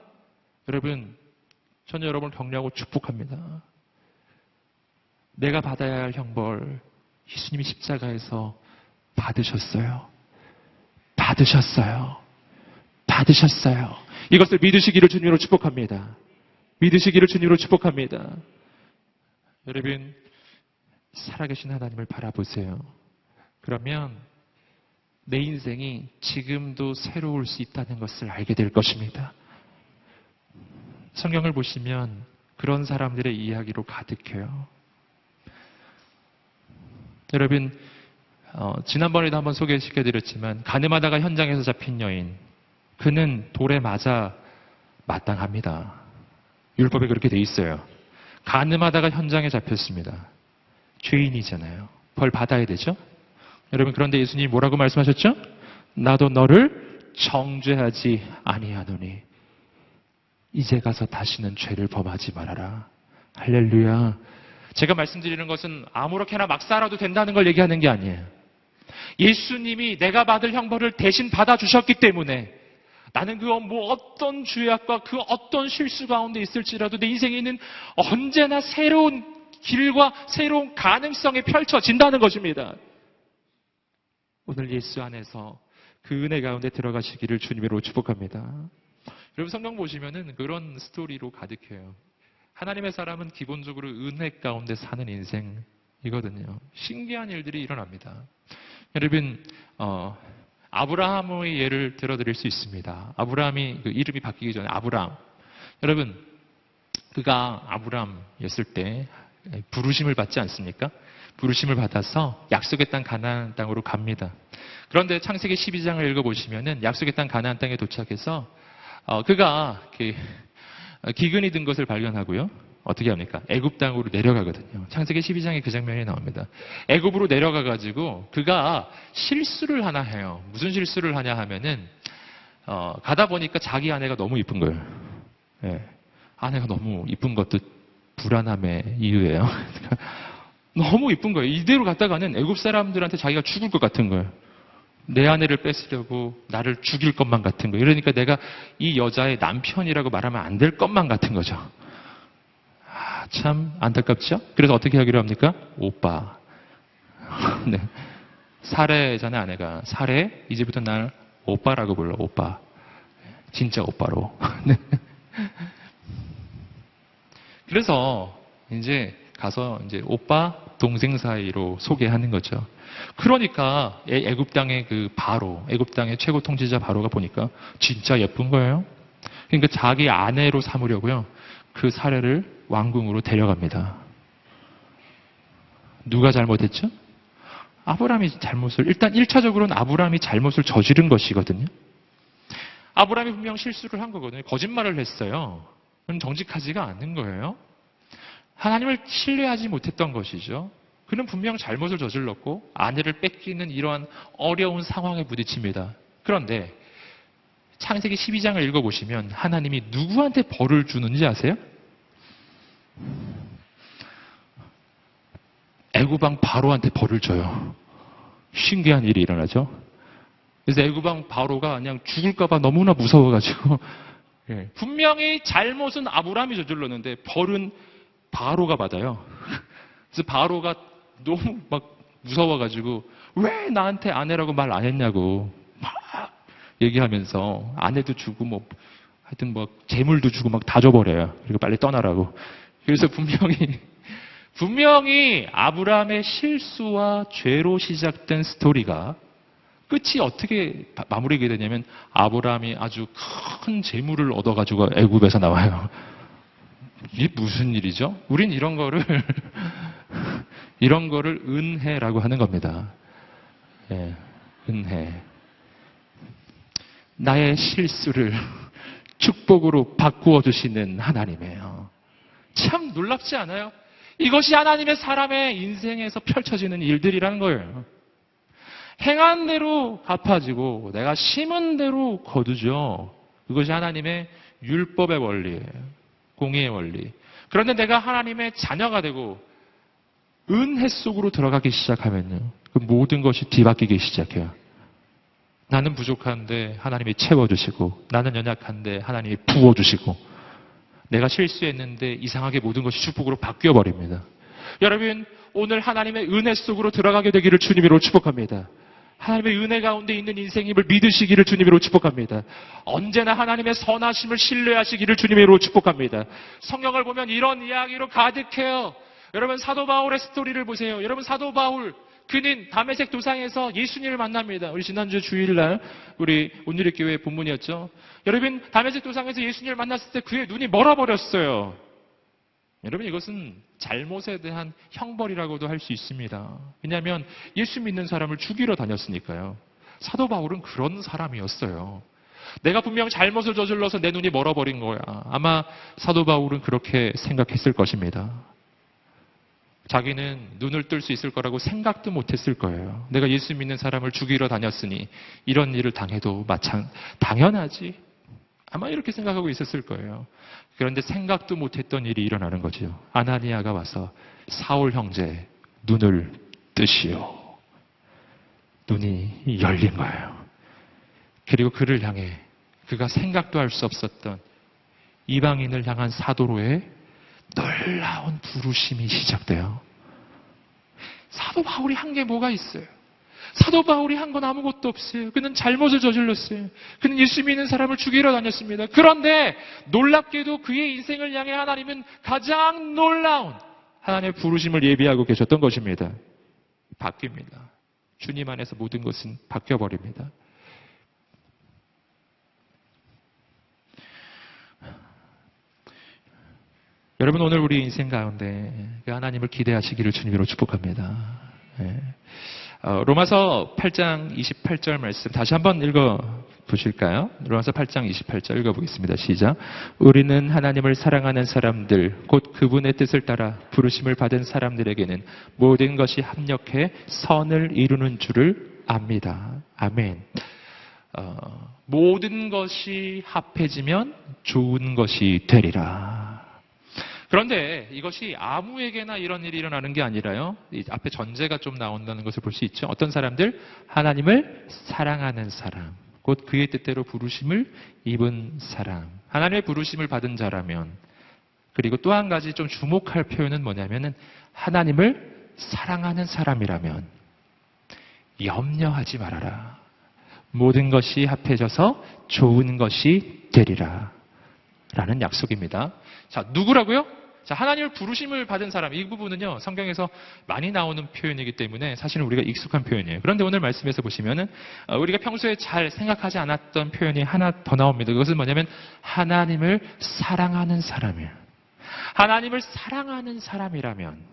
여러분, 저는 여러분을 격려하고 축복합니다. 내가 받아야 할 형벌, 예수님이 십자가에서 받으셨어요. 받으셨어요. 받으셨어요. 이것을 믿으시기를 주님으로 축복합니다. 믿으시기를 주님으로 축복합니다. 여러분, 살아계신 하나님을 바라보세요. 그러면 내 인생이 지금도 새로울 수 있다는 것을 알게 될 것입니다. 성경을 보시면 그런 사람들의 이야기로 가득해요. 여러분, 지난번에도 한번 소개시켜드렸지만 가늠하다가 현장에서 잡힌 여인, 그는 돌에 맞아 마땅합니다. 율법에 그렇게 돼 있어요. 가늠하다가 현장에 잡혔습니다. 죄인이잖아요. 벌 받아야 되죠? 여러분, 그런데 예수님이 뭐라고 말씀하셨죠? 나도 너를 정죄하지 아니하노니 이제 가서 다시는 죄를 범하지 말아라. 할렐루야. 제가 말씀드리는 것은 아무렇게나 막 살아도 된다는 걸 얘기하는 게 아니에요. 예수님이 내가 받을 형벌을 대신 받아주셨기 때문에 나는 그 어떤 죄악과 그 어떤 실수 가운데 있을지라도 내 인생에는 언제나 새로운 길과 새로운 가능성이 펼쳐진다는 것입니다. 오늘 예수 안에서 그 은혜 가운데 들어가시기를 주님으로 축복합니다. 여러분, 성경 보시면은 그런 스토리로 가득해요. 하나님의 사람은 기본적으로 은혜 가운데 사는 인생이거든요. 신기한 일들이 일어납니다. 여러분, 아브라함의 예를 들어드릴 수 있습니다. 아브라함이 그 이름이 바뀌기 전에 아브라함. 여러분, 그가 아브라함이었을 때 부르심을 받지 않습니까? 부르심을 받아서 약속의 땅 가나안 땅으로 갑니다. 그런데 창세기 12장을 읽어보시면은 약속의 땅 가나안 땅에 도착해서 그가 기근이 든 것을 발견하고요. 어떻게 합니까? 애굽 땅으로 내려가거든요. 창세기 12장에 그 장면이 나옵니다. 애굽으로 내려가가지고 그가 실수를 하나 해요. 무슨 실수를 하냐 하면은 가다 보니까 자기 아내가 너무 이쁜 거예요. 네. 아내가 너무 이쁜 것도 불안함의 이유예요. 너무 이쁜 거예요. 이대로 갔다가는 애굽 사람들한테 자기가 죽을 것 같은 거예요. 내 아내를 뺏으려고 나를 죽일 것만 같은 거예요. 그러니까 내가 이 여자의 남편이라고 말하면 안 될 것만 같은 거죠. 참 안타깝죠? 그래서 어떻게 하기로 합니까? 오빠. 네. 사례잖아요, 아내가. 사례, 이제부터 날 오빠라고 불러, 오빠. 진짜 오빠로. 네. 그래서 이제 가서 이제 오빠, 동생 사이로 소개하는 거죠. 그러니까 애굽 땅의 그 바로, 애굽 땅의 최고 통치자 바로가 보니까 진짜 예쁜 거예요. 그러니까 자기 아내로 삼으려고요. 그 사례를 왕궁으로 데려갑니다. 누가 잘못했죠? 아브라함이 잘못을, 일단 1차적으로는 아브라함이 잘못을 저지른 것이거든요. 아브라함이 분명 실수를 한 거거든요. 거짓말을 했어요. 그건 정직하지가 않은 거예요. 하나님을 신뢰하지 못했던 것이죠. 그는 분명 잘못을 저질렀고 아내를 뺏기는 이러한 어려운 상황에 부딪힙니다. 그런데 창세기 12장을 읽어보시면 하나님이 누구한테 벌을 주는지 아세요? 애굽 왕 바로한테 벌을 줘요. 신기한 일이 일어나죠. 그래서 애굽 왕 바로가 그냥 죽을까 봐 너무나 무서워가지고 분명히 잘못은 아브라함이 저질렀는데 벌은 바로가 받아요. 그래서 바로가 너무 막 무서워가지고 왜 나한테 아내라고 말 안 했냐고 막 얘기하면서 아내도 주고 뭐 하여튼 뭐 재물도 주고 막 다 줘버려요. 그리고 빨리 떠나라고. 그래서 분명히 아브라함의 실수와 죄로 시작된 스토리가 끝이 어떻게 마무리가 되냐면 아브라함이 아주 큰 재물을 얻어가지고 애굽에서 나와요. 이게 무슨 일이죠? 우린 이런 거를 은혜라고 하는 겁니다. 예, 은혜. 나의 실수를 축복으로 바꾸어 주시는 하나님이에요. 참 놀랍지 않아요? 이것이 하나님의 사람의 인생에서 펼쳐지는 일들이라는 거예요. 행한 대로 갚아지고 내가 심은 대로 거두죠. 그것이 하나님의 율법의 원리예요. 공의의 원리. 그런데 내가 하나님의 자녀가 되고 은혜 속으로 들어가기 시작하면요. 그 모든 것이 뒤바뀌기 시작해요. 나는 부족한데 하나님이 채워주시고 나는 연약한데 하나님이 부어주시고 내가 실수했는데 이상하게 모든 것이 축복으로 바뀌어버립니다. 여러분 오늘 하나님의 은혜 속으로 들어가게 되기를 주님으로 축복합니다. 하나님의 은혜 가운데 있는 인생임을 믿으시기를 주님으로 축복합니다. 언제나 하나님의 선하심을 신뢰하시기를 주님으로 축복합니다. 성경을 보면 이런 이야기로 가득해요. 여러분 사도 바울의 스토리를 보세요. 여러분 사도 바울 그는 다메섹 도상에서 예수님을 만납니다. 우리 지난주 주일날 우리 온누리교회 본문이었죠. 여러분 다메섹 도상에서 예수님을 만났을 때 그의 눈이 멀어버렸어요. 여러분 이것은 잘못에 대한 형벌이라고도 할 수 있습니다. 왜냐하면 예수 믿는 사람을 죽이러 다녔으니까요. 사도 바울은 그런 사람이었어요. 내가 분명 잘못을 저질러서 내 눈이 멀어버린 거야. 아마 사도 바울은 그렇게 생각했을 것입니다. 자기는 눈을 뜰 수 있을 거라고 생각도 못했을 거예요. 내가 예수 믿는 사람을 죽이러 다녔으니 이런 일을 당해도 당연하지. 아마 이렇게 생각하고 있었을 거예요. 그런데 생각도 못했던 일이 일어나는 거죠. 아나니아가 와서 사울 형제 눈을 뜨시오. 눈이 열린 거예요. 그리고 그를 향해 그가 생각도 할 수 없었던 이방인을 향한 사도로의 놀라운 부르심이 시작돼요. 사도 바울이 한 게 뭐가 있어요? 사도 바울이 한 건 아무것도 없어요. 그는 잘못을 저질렀어요. 그는 예수 믿는 사람을 죽이러 다녔습니다. 그런데 놀랍게도 그의 인생을 향해 하나님은 가장 놀라운 하나님의 부르심을 예비하고 계셨던 것입니다. 바뀝니다. 주님 안에서 모든 것은 바뀌어버립니다. 여러분 오늘 우리 인생 가운데 하나님을 기대하시기를 주님으로 축복합니다. 로마서 8장 28절 말씀 다시 한번 읽어보실까요? 로마서 8장 28절 읽어보겠습니다. 시작. 우리는 하나님을 사랑하는 사람들 곧 그분의 뜻을 따라 부르심을 받은 사람들에게는 모든 것이 합력해 선을 이루는 줄을 압니다. 아멘. 모든 것이 합해지면 좋은 것이 되리라. 그런데 이것이 아무에게나 이런 일이 일어나는 게 아니라요. 이 앞에 전제가 좀 나온다는 것을 볼 수 있죠. 어떤 사람들? 하나님을 사랑하는 사람. 곧 그의 뜻대로 부르심을 입은 사람. 하나님의 부르심을 받은 자라면. 그리고 또 한 가지 좀 주목할 표현은 뭐냐면은 하나님을 사랑하는 사람이라면 염려하지 말아라. 모든 것이 합해져서 좋은 것이 되리라. 라는 약속입니다. 자, 누구라고요? 자, 하나님을 부르심을 받은 사람. 이 부분은요, 성경에서 많이 나오는 표현이기 때문에 사실은 우리가 익숙한 표현이에요. 그런데 오늘 말씀에서 보시면은, 우리가 평소에 잘 생각하지 않았던 표현이 하나 더 나옵니다. 그것은 뭐냐면, 하나님을 사랑하는 사람이에요. 하나님을 사랑하는 사람이라면,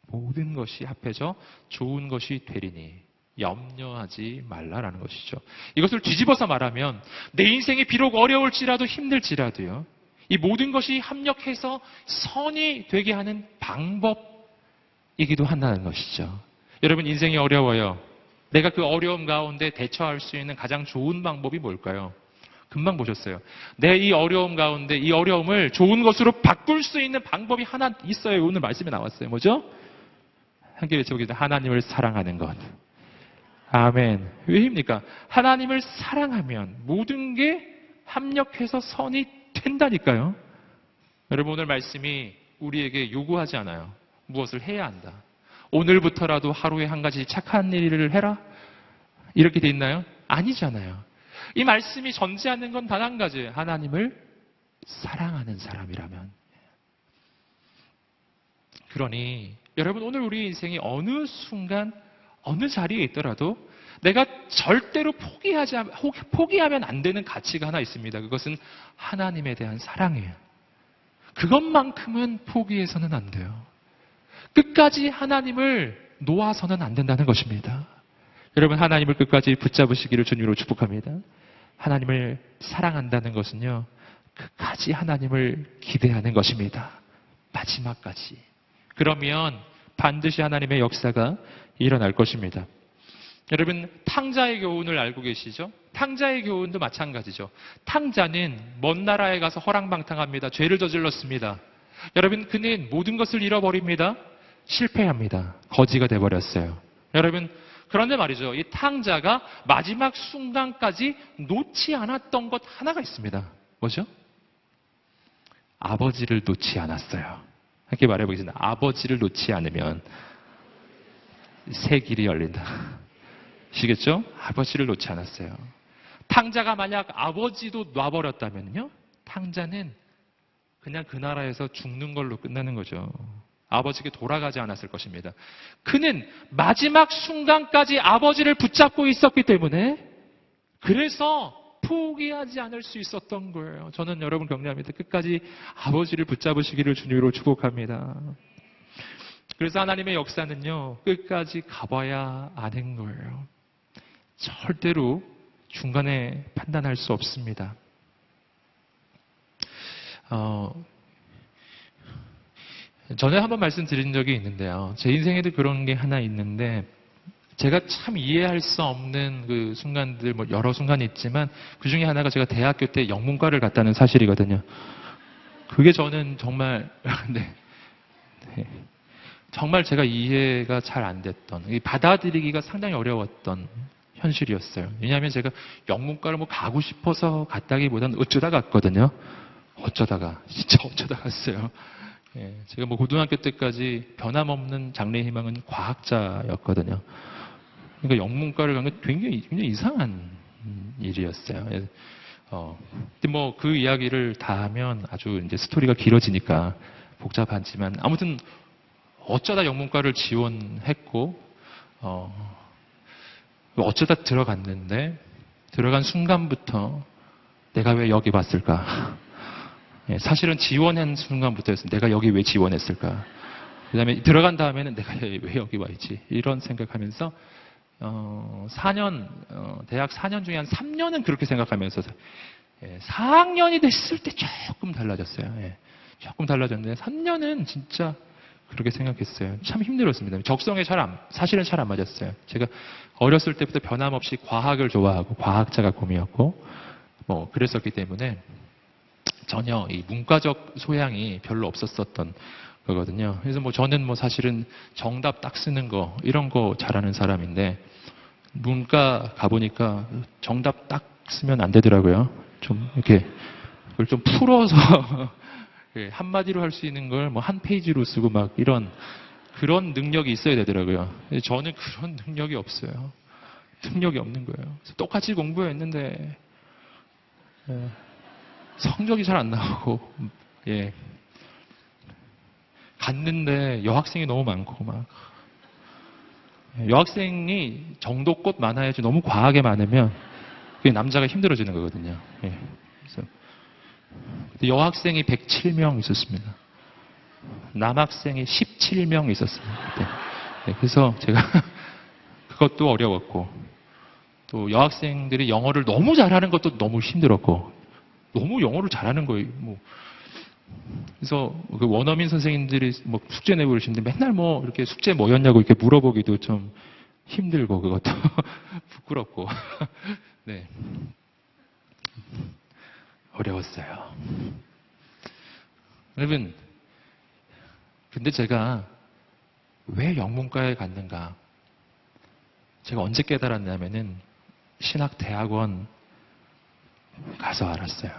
모든 것이 합해져 좋은 것이 되리니, 염려하지 말라라는 것이죠. 이것을 뒤집어서 말하면, 내 인생이 비록 어려울지라도 힘들지라도요, 이 모든 것이 합력해서 선이 되게 하는 방법이기도 한다는 것이죠. 여러분, 인생이 어려워요. 내가 그 어려움 가운데 대처할 수 있는 가장 좋은 방법이 뭘까요? 금방 보셨어요. 내 이 어려움 가운데 이 어려움을 좋은 것으로 바꿀 수 있는 방법이 하나 있어요. 오늘 말씀에 나왔어요. 뭐죠? 함께 외쳐보겠습니다. 하나님을 사랑하는 것. 아멘. 왜입니까? 하나님을 사랑하면 모든 게 합력해서 선이 된다니까요. 여러분, 오늘 말씀이 우리에게 요구하지 않아요. 무엇을 해야 한다. 오늘부터라도 하루에 한 가지 착한 일을 해라? 이렇게 돼 있나요? 아니잖아요. 이 말씀이 전제하는 건 단 한 가지예요. 하나님을 사랑하는 사람이라면. 그러니 여러분, 오늘 우리 인생이 어느 순간 어느 자리에 있더라도 내가 절대로 포기하면 안 되는 가치가 하나 있습니다. 그것은 하나님에 대한 사랑이에요. 그것만큼은 포기해서는 안 돼요. 끝까지 하나님을 놓아서는 안 된다는 것입니다. 여러분, 하나님을 끝까지 붙잡으시기를 주님으로 축복합니다. 하나님을 사랑한다는 것은요, 끝까지 하나님을 기대하는 것입니다. 마지막까지. 그러면 반드시 하나님의 역사가 일어날 것입니다. 여러분, 탕자의 교훈을 알고 계시죠? 탕자의 교훈도 마찬가지죠. 탕자는 먼 나라에 가서 허랑방탕합니다. 죄를 저질렀습니다. 여러분, 그는 모든 것을 잃어버립니다. 실패합니다. 거지가 돼버렸어요. 여러분, 그런데 말이죠. 이 탕자가 마지막 순간까지 놓지 않았던 것 하나가 있습니다. 뭐죠? 아버지를 놓지 않았어요. 함께 말해보겠습니다. 아버지를 놓지 않으면 새 길이 열린다. 아시겠죠? 아버지를 놓지 않았어요. 탕자가 만약 아버지도 놔버렸다면요, 탕자는 그냥 그 나라에서 죽는 걸로 끝나는 거죠. 아버지께 돌아가지 않았을 것입니다. 그는 마지막 순간까지 아버지를 붙잡고 있었기 때문에 그래서 포기하지 않을 수 있었던 거예요. 저는 여러분 격려합니다. 끝까지 아버지를 붙잡으시기를 주님으로 축복합니다. 그래서 하나님의 역사는요, 끝까지 가봐야 아는 거예요. 절대로 중간에 판단할 수 없습니다. 전에 한번 말씀드린 적이 있는데요. 제 인생에도 그런 게 하나 있는데, 제가 참 이해할 수 없는 그 순간들, 뭐 여러 순간이 있지만, 그 중에 하나가 제가 대학교 때 영문과를 갔다는 사실이거든요. 그게 저는 정말, 네. 정말 제가 이해가 잘 안 됐던, 받아들이기가 상당히 어려웠던 현실이었어요. 왜냐하면 제가 영문과를 뭐 가고 싶어서 갔다기보다는 어쩌다 갔거든요. 어쩌다가, 진짜 어쩌다 갔어요. 예, 제가 뭐 고등학교 때까지 변함없는 장래 희망은 과학자였거든요. 그러니까 영문과를 간 건 굉장히 이상한 일이었어요. 근데 뭐 그 이야기를 다 하면 아주 이제 스토리가 길어지니까 복잡하지만, 아무튼 어쩌다 영문과를 지원했고, 어쩌다 들어갔는데, 들어간 순간부터 내가 왜 여기 왔을까? 예, 사실은 지원한 순간부터였어요. 내가 여기 왜 지원했을까? 그 다음에 들어간 다음에는 내가 왜 여기 와 있지? 이런 생각하면서, 4년, 대학 4년 중에 한 3년은 그렇게 생각하면서, 4학년이 됐을 때 조금 달라졌어요. 예, 조금 달라졌는데, 3년은 진짜 그렇게 생각했어요. 참 힘들었습니다. 적성에 사실은 잘 안 맞았어요. 제가 어렸을 때부터 변함없이 과학을 좋아하고 과학자가 꿈이었고, 뭐, 그랬었기 때문에 전혀 이 문과적 소양이 별로 없었었던 거거든요. 그래서 뭐 저는 뭐 사실은 정답 딱 쓰는 거 이런 거 잘하는 사람인데 문과 가보니까 정답 딱 쓰면 안 되더라고요. 좀 이렇게 그걸 좀 풀어서 예, 한마디로 할 수 있는 걸 뭐 한 페이지로 쓰고 막 이런 그런 능력이 있어야 되더라고요. 근데 저는 그런 능력이 없어요. 능력이 없는 거예요. 그래서 똑같이 공부했는데 예, 성적이 잘 안 나오고 예. 갔는데 여학생이 너무 많고 막 여학생이 정도껏 많아야지 너무 과하게 많으면 그게 남자가 힘들어지는 거거든요. 예. 그래서 여학생이 107명 있었습니다. 남학생이 17명 있었습니다. 그때. 네, 그래서 제가 그것도 어려웠고 또 여학생들이 영어를 너무 잘하는 것도 너무 힘들었고 너무 영어를 잘하는 거예요. 뭐 그래서 그 원어민 선생님들이 뭐 숙제 내고 그러시는데 맨날 뭐 이렇게 숙제 뭐였냐고 이렇게 물어보기도 좀 힘들고 그것도 부끄럽고 네 어려웠어요. 여러분 근데 제가 왜 영문과에 갔는가? 제가 언제 깨달았냐면은 신학대학원 가서 알았어요.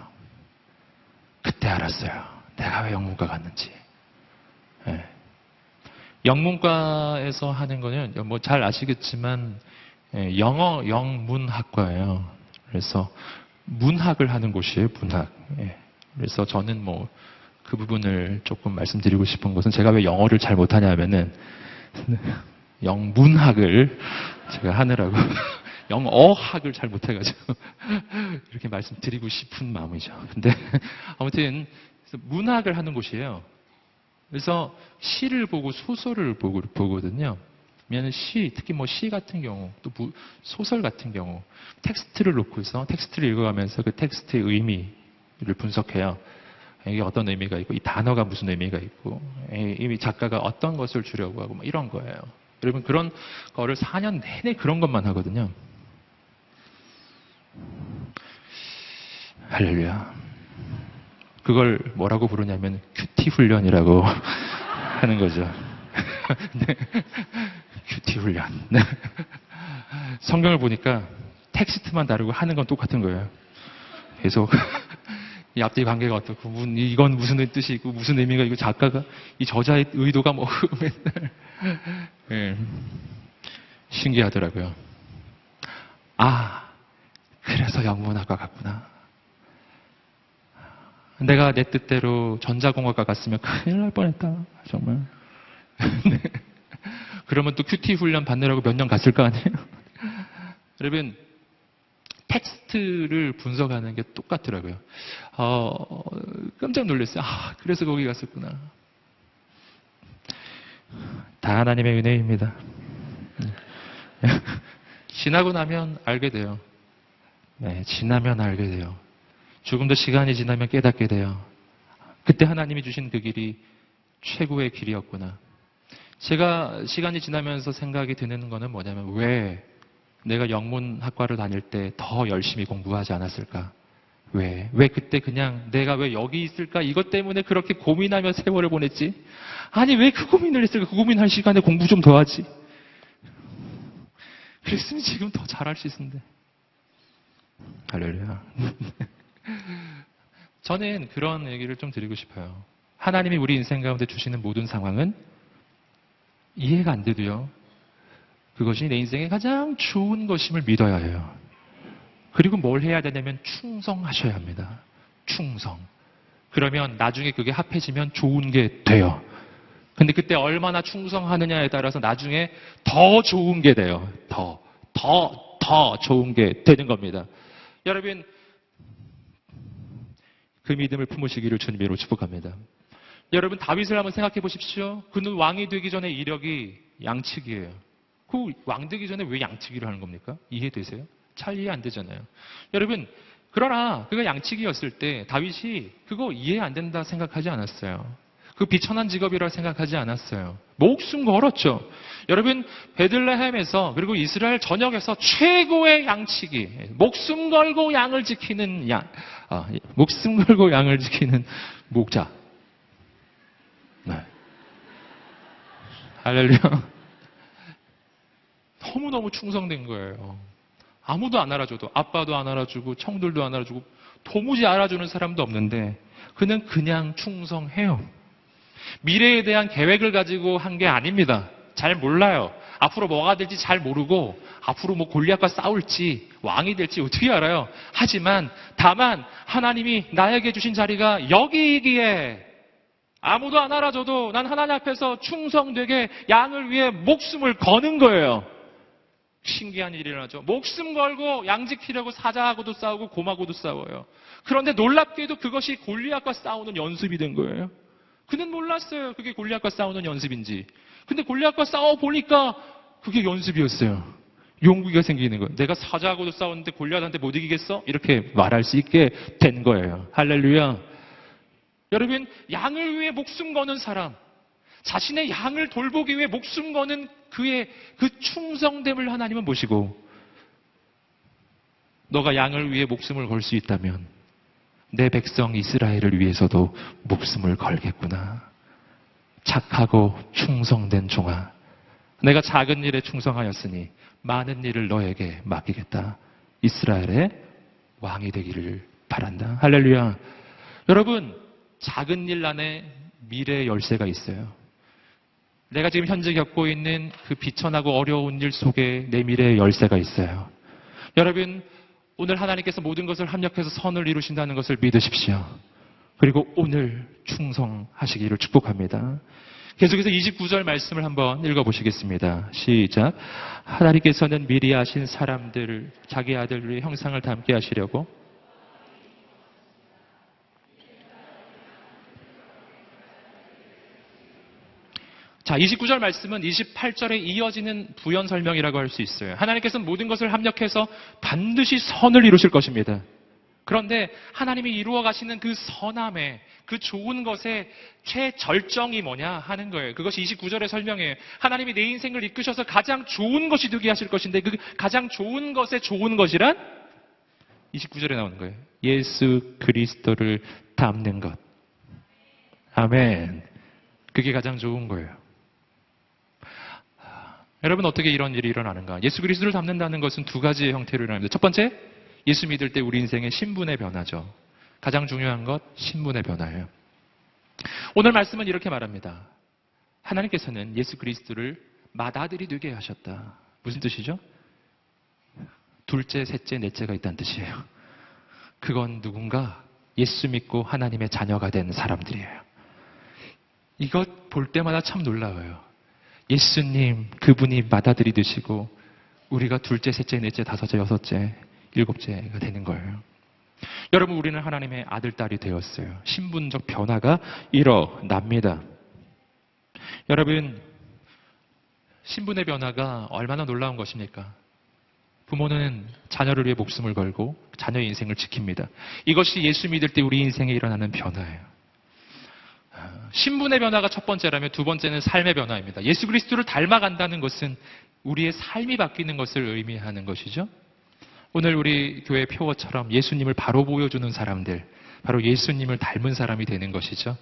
그때 알았어요. 내가 왜 영문과 갔는지. 예. 영문과에서 하는 거는 뭐 잘 아시겠지만 예, 영어 영문학과예요. 그래서 문학을 하는 곳이에요. 문학. 예. 그래서 저는 뭐 그 부분을 조금 말씀드리고 싶은 것은 제가 왜 영어를 잘 못하냐면은 영문학을 제가 하느라고 영어학을 잘 못해가지고 이렇게 말씀드리고 싶은 마음이죠. 근데 아무튼 문학을 하는 곳이에요. 그래서 시를 보고 소설을 보거든요. 왜냐하면 시, 특히 뭐 시 같은 경우, 또 소설 같은 경우, 텍스트를 놓고서 텍스트를 읽어가면서 그 텍스트의 의미를 분석해요. 이게 어떤 의미가 있고, 이 단어가 무슨 의미가 있고, 이미 작가가 어떤 것을 주려고 하고, 뭐 이런 거예요. 여러분, 그런 거를 4년 내내 그런 것만 하거든요. 할렐루야. 그걸 뭐라고 부르냐면, 큐티 훈련이라고 하는 거죠. 네. 큐티 훈련. 네. 성경을 보니까 텍스트만 다르고 하는 건 똑같은 거예요. 계속. 이 앞뒤 관계가 어떻고, 이건 무슨 뜻이 있고, 무슨 의미가 있고, 작가가, 이 저자의 의도가 뭐, 맨날. 예. 신기하더라고요. 아, 그래서 영문학과 갔구나. 내가 내 뜻대로 전자공학과 갔으면 큰일 날 뻔했다. 정말. 네. 그러면 또 큐티 훈련 받느라고 몇 년 갔을 거 아니에요? 여러분, 텍스트를 분석하는 게 똑같더라고요. 깜짝 놀랐어요. 아, 그래서 거기 갔었구나. 다 하나님의 은혜입니다. 지나고 나면 알게 돼요. 네, 지나면 알게 돼요. 조금 더 시간이 지나면 깨닫게 돼요. 그때 하나님이 주신 그 길이 최고의 길이었구나. 제가 시간이 지나면서 생각이 드는 거는 뭐냐면 왜 내가 영문학과를 다닐 때 더 열심히 공부하지 않았을까? 왜 그때 그냥 내가 왜 여기 있을까? 이것 때문에 그렇게 고민하며 세월을 보냈지? 아니 왜 그 고민을 했을까? 그 고민할 시간에 공부 좀 더 하지. 그랬으면 지금 더 잘할 수 있었는데. 할렐루야. 저는 그런 얘기를 좀 드리고 싶어요. 하나님이 우리 인생 가운데 주시는 모든 상황은 이해가 안 돼도요. 그것이 내 인생에 가장 좋은 것임을 믿어야 해요. 그리고 뭘 해야 되냐면 충성하셔야 합니다. 충성. 그러면 나중에 그게 합해지면 좋은 게 돼요. 근데 그때 얼마나 충성하느냐에 따라서 나중에 더 좋은 게 돼요. 더 좋은 게 되는 겁니다. 여러분, 그 믿음을 품으시기를 주님으로 축복합니다. 여러분, 다윗을 한번 생각해 보십시오. 그는 왕이 되기 전에 이력이 양측이에요. 그 왕 되기 전에 왜 양치기를 하는 겁니까? 이해되세요? 잘 이해 안 되잖아요. 여러분, 그러나 그가 양치기였을 때 다윗이 그거 이해 안 된다 생각하지 않았어요. 그 비천한 직업이라고 생각하지 않았어요. 목숨 걸었죠. 여러분, 베들레헴에서 그리고 이스라엘 전역에서 최고의 양치기, 목숨 걸고 양을 지키는 목숨 걸고 양을 지키는 목자. 네. 할렐루야. 너무너무 충성된 거예요. 아무도 안 알아줘도, 아빠도 안 알아주고 청들도 안 알아주고 도무지 알아주는 사람도 없는데 그는 그냥 충성해요. 미래에 대한 계획을 가지고 한 게 아닙니다. 잘 몰라요. 앞으로 뭐가 될지 잘 모르고 앞으로 뭐 골리앗과 싸울지 왕이 될지 어떻게 알아요. 하지만 다만 하나님이 나에게 주신 자리가 여기이기에 아무도 안 알아줘도 난 하나님 앞에서 충성되게 양을 위해 목숨을 거는 거예요. 신기한 일이 일어나죠. 목숨 걸고 양 지키려고 사자하고도 싸우고 곰하고도 싸워요. 그런데 놀랍게도 그것이 골리앗과 싸우는 연습이 된 거예요. 그는 몰랐어요. 그게 골리앗과 싸우는 연습인지. 근데 골리앗과 싸워보니까 그게 연습이었어요. 용기가 생기는 거예요. 내가 사자하고도 싸웠는데 골리앗한테 못 이기겠어? 이렇게 말할 수 있게 된 거예요. 할렐루야. 여러분, 양을 위해 목숨 거는 사람, 자신의 양을 돌보기 위해 목숨 거는 그의 그 충성됨을 하나님은 보시고, 너가 양을 위해 목숨을 걸 수 있다면 내 백성 이스라엘을 위해서도 목숨을 걸겠구나. 착하고 충성된 종아, 내가 작은 일에 충성하였으니 많은 일을 너에게 맡기겠다. 이스라엘의 왕이 되기를 바란다. 할렐루야. 여러분, 작은 일 안에 미래의 열쇠가 있어요. 내가 지금 현재 겪고 있는 그 비천하고 어려운 일 속에 내 미래의 열쇠가 있어요. 여러분, 오늘 하나님께서 모든 것을 합력해서 선을 이루신다는 것을 믿으십시오. 그리고 오늘 충성하시기를 축복합니다. 계속해서 29절 말씀을 한번 읽어보시겠습니다. 시작. 하나님께서는 미리 아신 사람들, 자기 아들의 형상을 닮게 하시려고 자, 29절 말씀은 28절에 이어지는 부연 설명이라고 할 수 있어요. 하나님께서는 모든 것을 합력해서 반드시 선을 이루실 것입니다. 그런데 하나님이 이루어 가시는 그 선함의, 그 좋은 것의 최절정이 뭐냐 하는 거예요. 그것이 29절의 설명이에요. 하나님이 내 인생을 이끄셔서 가장 좋은 것이 되게 하실 것인데 그 가장 좋은 것의 좋은 것이란 29절에 나오는 거예요. 예수 그리스도를 닮는 것. 아멘. 그게 가장 좋은 거예요. 여러분, 어떻게 이런 일이 일어나는가? 예수 그리스도를 닮는다는 것은 두 가지의 형태로 일어납니다. 첫 번째, 예수 믿을 때 우리 인생의 신분의 변화죠. 가장 중요한 것, 신분의 변화예요. 오늘 말씀은 이렇게 말합니다. 하나님께서는 예수 그리스도를 맏아들이 되게 하셨다. 무슨 뜻이죠? 둘째, 셋째, 넷째가 있다는 뜻이에요. 그건 누군가 예수 믿고 하나님의 자녀가 된 사람들이에요. 이것 볼 때마다 참 놀라워요. 예수님, 그분이 맏아들이 되시고 우리가 둘째, 셋째, 넷째, 다섯째, 여섯째, 일곱째가 되는 거예요. 여러분, 우리는 하나님의 아들, 딸이 되었어요. 신분적 변화가 일어납니다. 여러분, 신분의 변화가 얼마나 놀라운 것입니까? 부모는 자녀를 위해 목숨을 걸고 자녀의 인생을 지킵니다. 이것이 예수 믿을 때 우리 인생에 일어나는 변화예요. 신분의 변화가 첫 번째라면 두 번째는 삶의 변화입니다. 예수 그리스도를 닮아간다는 것은 우리의 삶이 바뀌는 것을 의미하는 것이죠. 오늘 우리 교회 표어처럼 예수님을 바로 보여주는 사람들, 바로 예수님을 닮은 사람이 되는 것이죠.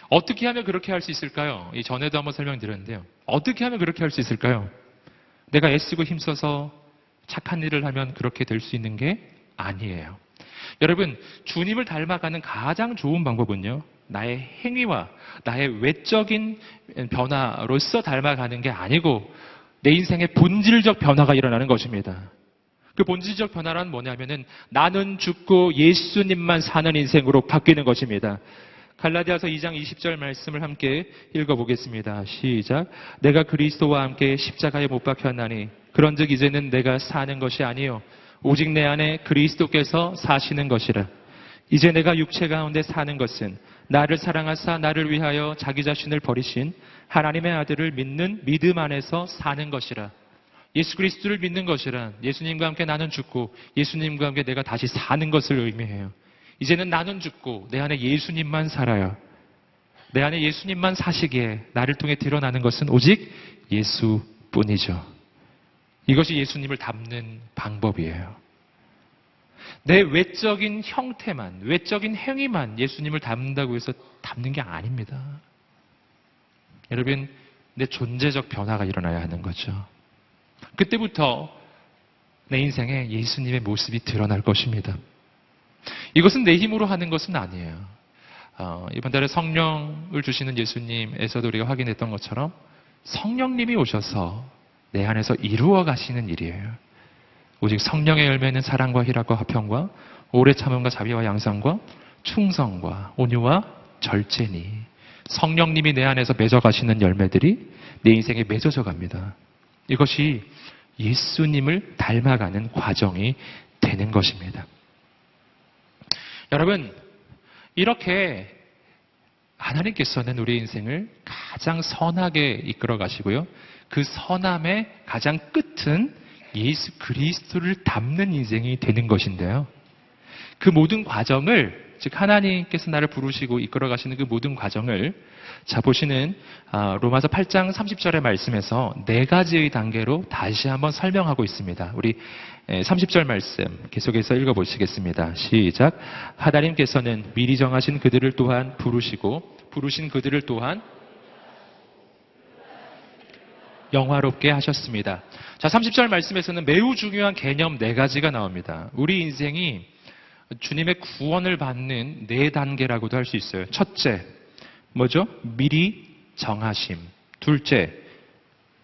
어떻게 하면 그렇게 할 수 있을까요? 이 전에도 한번 설명드렸는데요. 어떻게 하면 그렇게 할 수 있을까요? 내가 애쓰고 힘써서 착한 일을 하면 그렇게 될 수 있는 게 아니에요. 여러분, 주님을 닮아가는 가장 좋은 방법은요, 나의 행위와 나의 외적인 변화로서 닮아가는 게 아니고 내 인생의 본질적 변화가 일어나는 것입니다. 그 본질적 변화란 뭐냐면은 나는 죽고 예수님만 사는 인생으로 바뀌는 것입니다. 갈라디아서 2장 20절 말씀을 함께 읽어보겠습니다. 시작. 내가 그리스도와 함께 십자가에 못 박혔나니 그런즉 이제는 내가 사는 것이 아니요 오직 내 안에 그리스도께서 사시는 것이라. 이제 내가 육체 가운데 사는 것은 나를 사랑하사 나를 위하여 자기 자신을 버리신 하나님의 아들을 믿는 믿음 안에서 사는 것이라. 예수 그리스도를 믿는 것이란 예수님과 함께 나는 죽고 예수님과 함께 내가 다시 사는 것을 의미해요. 이제는 나는 죽고 내 안에 예수님만 살아요. 내 안에 예수님만 사시기에 나를 통해 드러나는 것은 오직 예수뿐이죠. 이것이 예수님을 닮는 방법이에요. 내 외적인 형태만, 외적인 행위만 예수님을 닮는다고 해서 닮는 게 아닙니다. 여러분, 내 존재적 변화가 일어나야 하는 거죠. 그때부터 내 인생에 예수님의 모습이 드러날 것입니다. 이것은 내 힘으로 하는 것은 아니에요. 이번 달에 성령을 주시는 예수님에서도 우리가 확인했던 것처럼 성령님이 오셔서 내 안에서 이루어 가시는 일이에요. 오직 성령의 열매는 사랑과 희락과 화평과 오래 참음과 자비와 양상과 충성과 온유와 절제니 성령님이 내 안에서 맺어 가시는 열매들이 내 인생에 맺어져 갑니다. 이것이 예수님을 닮아가는 과정이 되는 것입니다. 여러분, 이렇게 하나님께서는 우리 인생을 가장 선하게 이끌어 가시고요. 그 선함의 가장 끝은 예수 그리스도를 닮는 인생이 되는 것인데요. 그 모든 과정을, 즉 하나님께서 나를 부르시고 이끌어 가시는 그 모든 과정을 자 보시는 로마서 8장 30절의 말씀에서 네 가지의 단계로 다시 한번 설명하고 있습니다. 우리 30절 말씀 계속해서 읽어보시겠습니다. 시작. 하나님께서는 미리 정하신 그들을 또한 부르시고 부르신 그들을 또한 영화롭게 하셨습니다. 자, 30절 말씀에서는 매우 중요한 개념 네 가지가 나옵니다. 우리 인생이 주님의 구원을 받는 네 단계라고도 할 수 있어요. 첫째, 뭐죠? 미리 정하심. 둘째,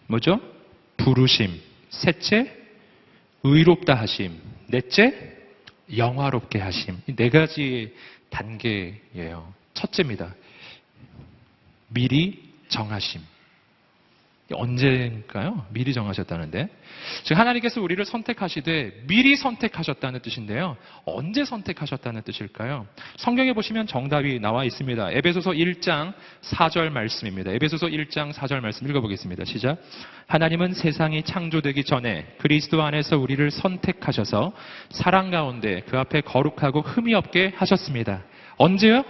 뭐죠? 부르심. 셋째, 의롭다 하심. 넷째, 영화롭게 하심. 이 네 가지 단계예요. 첫째입니다. 미리 정하심. 언제일까요? 미리 정하셨다는데. 즉 하나님께서 우리를 선택하시되 미리 선택하셨다는 뜻인데요. 언제 선택하셨다는 뜻일까요? 성경에 보시면 정답이 나와 있습니다. 에베소서 1장 4절 말씀입니다. 에베소서 1장 4절 말씀 읽어보겠습니다. 시작. 하나님은 세상이 창조되기 전에 그리스도 안에서 우리를 선택하셔서 사랑 가운데 그 앞에 거룩하고 흠이 없게 하셨습니다. 언제요?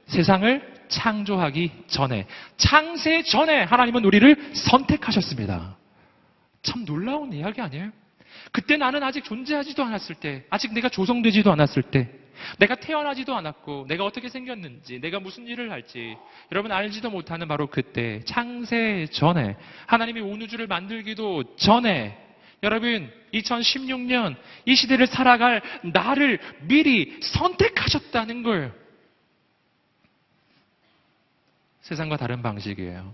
세상을 창조하기 전에, 창세 전에 하나님은 우리를 선택하셨습니다. 참 놀라운 이야기 아니에요? 그때 나는 아직 존재하지도 않았을 때, 아직 내가 조성되지도 않았을 때, 내가 태어나지도 않았고 내가 어떻게 생겼는지, 내가 무슨 일을 할지 여러분 알지도 못하는 바로 그때, 창세 전에, 하나님이 온 우주를 만들기도 전에 여러분 2016년 이 시대를 살아갈 나를 미리 선택하셨다는 거예요. 세상과 다른 방식이에요.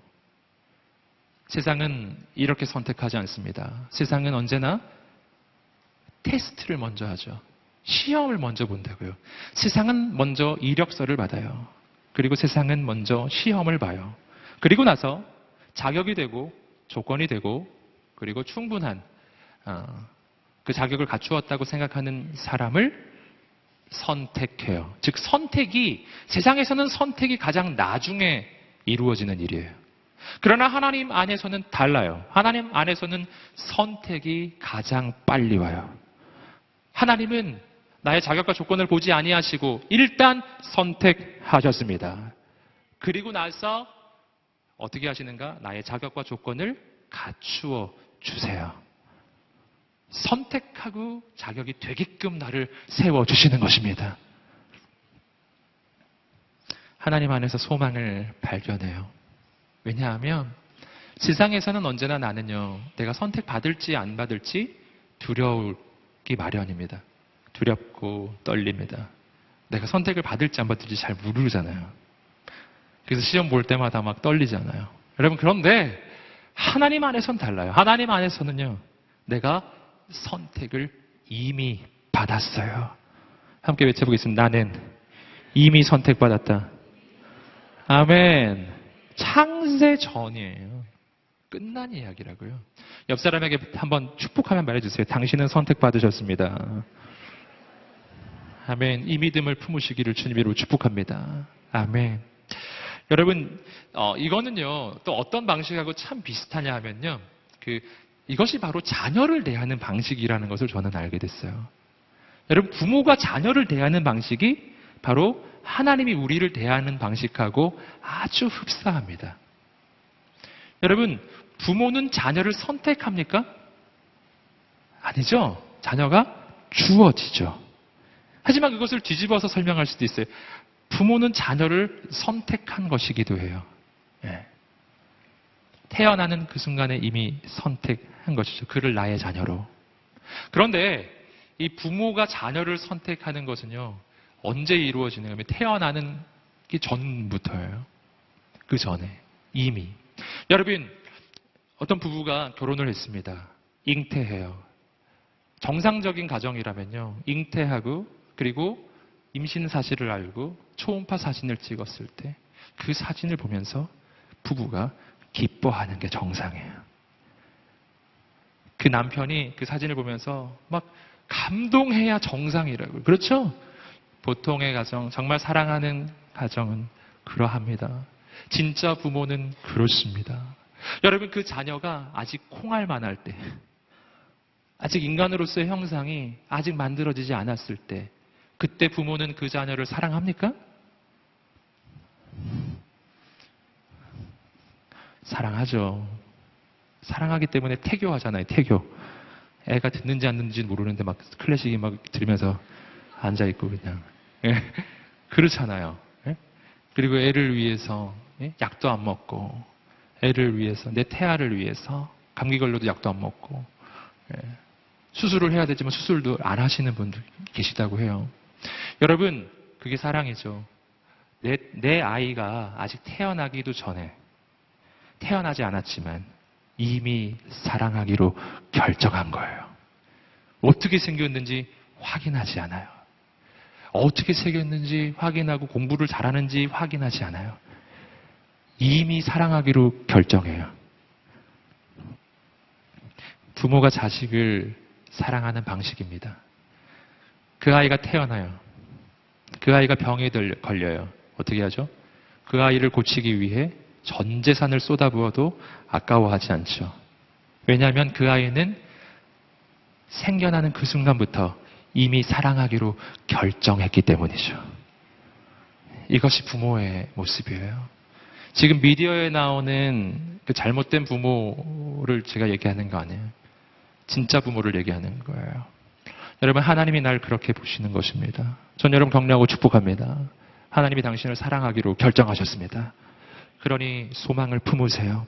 세상은 이렇게 선택하지 않습니다. 세상은 언제나 테스트를 먼저 하죠. 시험을 먼저 본다고요. 세상은 먼저 이력서를 받아요. 그리고 세상은 먼저 시험을 봐요. 그리고 나서 자격이 되고 조건이 되고 그리고 충분한 그 자격을 갖추었다고 생각하는 사람을 선택해요. 즉 선택이, 세상에서는 선택이 가장 나중에 이루어지는 일이에요. 그러나 하나님 안에서는 달라요. 하나님 안에서는 선택이 가장 빨리 와요. 하나님은 나의 자격과 조건을 보지 아니하시고 일단 선택하셨습니다. 그리고 나서 어떻게 하시는가? 나의 자격과 조건을 갖추어 주세요. 선택하고 자격이 되게끔 나를 세워주시는 것입니다. 하나님 안에서 소망을 발견해요. 왜냐하면 세상에서는 언제나 나는요, 내가 선택받을지 안 받을지 두려우기 마련입니다. 두렵고 떨립니다. 내가 선택을 받을지 안 받을지 잘 모르잖아요. 그래서 시험 볼 때마다 막 떨리잖아요. 여러분, 그런데 하나님 안에서는 달라요. 하나님 안에서는요, 내가 선택을 이미 받았어요. 함께 외쳐보겠습니다. 나는 이미 선택받았다. 아멘. 창세 전이에요. 끝난 이야기라고요. 옆 사람에게 한번 축복하면 말해주세요. 당신은 선택받으셨습니다. 아멘. 이 믿음을 품으시기를 주님으로 축복합니다. 아멘. 여러분, 이거는요, 또 어떤 방식하고 참 비슷하냐 하면요, 이것이 바로 자녀를 대하는 방식이라는 것을 저는 알게 됐어요. 여러분, 부모가 자녀를 대하는 방식이 바로 하나님이 우리를 대하는 방식하고 아주 흡사합니다. 여러분, 부모는 자녀를 선택합니까? 아니죠. 자녀가 주어지죠. 하지만 그것을 뒤집어서 설명할 수도 있어요. 부모는 자녀를 선택한 것이기도 해요. 예. 태어나는 그 순간에 이미 선택한 것이죠. 그를 나의 자녀로. 그런데 이 부모가 자녀를 선택하는 것은요, 언제 이루어지는 거냐면 태어나는 게 전부터예요. 그 전에 이미. 여러분, 어떤 부부가 결혼을 했습니다. 잉태해요. 정상적인 가정이라면요, 잉태하고 그리고 임신 사실을 알고 초음파 사진을 찍었을 때 그 사진을 보면서 부부가 기뻐하는 게 정상이에요. 그 남편이 그 사진을 보면서 막 감동해야 정상이라고요. 그렇죠? 보통의 가정, 정말 사랑하는 가정은 그러합니다. 진짜 부모는 그렇습니다. 여러분, 그 자녀가 아직 콩알만할 때, 아직 인간으로서의 형상이 아직 만들어지지 않았을 때, 그때 부모는 그 자녀를 사랑합니까? 사랑하죠. 사랑하기 때문에 태교하잖아요. 태교. 애가 듣는지 안 듣는지는 모르는데 막 클래식이 막 들으면서 앉아있고 그냥. 예. 그렇잖아요. 예? 그리고 애를 위해서 약도 안 먹고, 애를 위해서, 내 태아를 위해서 감기 걸려도 약도 안 먹고, 수술을 해야 되지만 수술도 안 하시는 분들 계시다고 해요. 여러분, 그게 사랑이죠. 내 아이가 아직 태어나기도 전에, 태어나지 않았지만 이미 사랑하기로 결정한 거예요. 어떻게 생겼는지 확인하지 않아요. 어떻게 생겼는지 확인하고 공부를 잘하는지 확인하지 않아요. 이미 사랑하기로 결정해요. 부모가 자식을 사랑하는 방식입니다. 그 아이가 태어나요. 그 아이가 병에 걸려요. 어떻게 하죠? 그 아이를 고치기 위해 전 재산을 쏟아부어도 아까워하지 않죠. 왜냐하면 그 아이는 생겨나는 그 순간부터 이미 사랑하기로 결정했기 때문이죠. 이것이 부모의 모습이에요. 지금 미디어에 나오는 그 잘못된 부모를 제가 얘기하는 거 아니에요. 진짜 부모를 얘기하는 거예요. 여러분, 하나님이 날 그렇게 보시는 것입니다. 전 여러분 격려하고 축복합니다. 하나님이 당신을 사랑하기로 결정하셨습니다. 그러니 소망을 품으세요.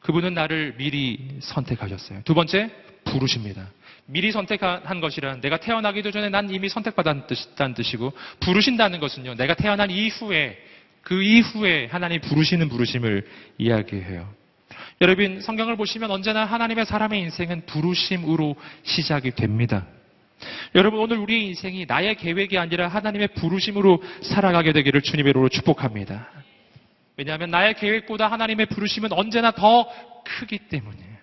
그분은 나를 미리 선택하셨어요. 두 번째, 부르십니다. 미리 선택한 것이란 내가 태어나기도 전에 난 이미 선택받았다는 뜻이고, 부르신다는 것은요, 내가 태어난 이후에, 그 이후에 하나님이 부르시는 부르심을 이야기해요. 여러분, 성경을 보시면 언제나 하나님의 사람의 인생은 부르심으로 시작이 됩니다. 여러분, 오늘 우리의 인생이 나의 계획이 아니라 하나님의 부르심으로 살아가게 되기를 주님의 이름으로 축복합니다. 왜냐하면 나의 계획보다 하나님의 부르심은 언제나 더 크기 때문이에요.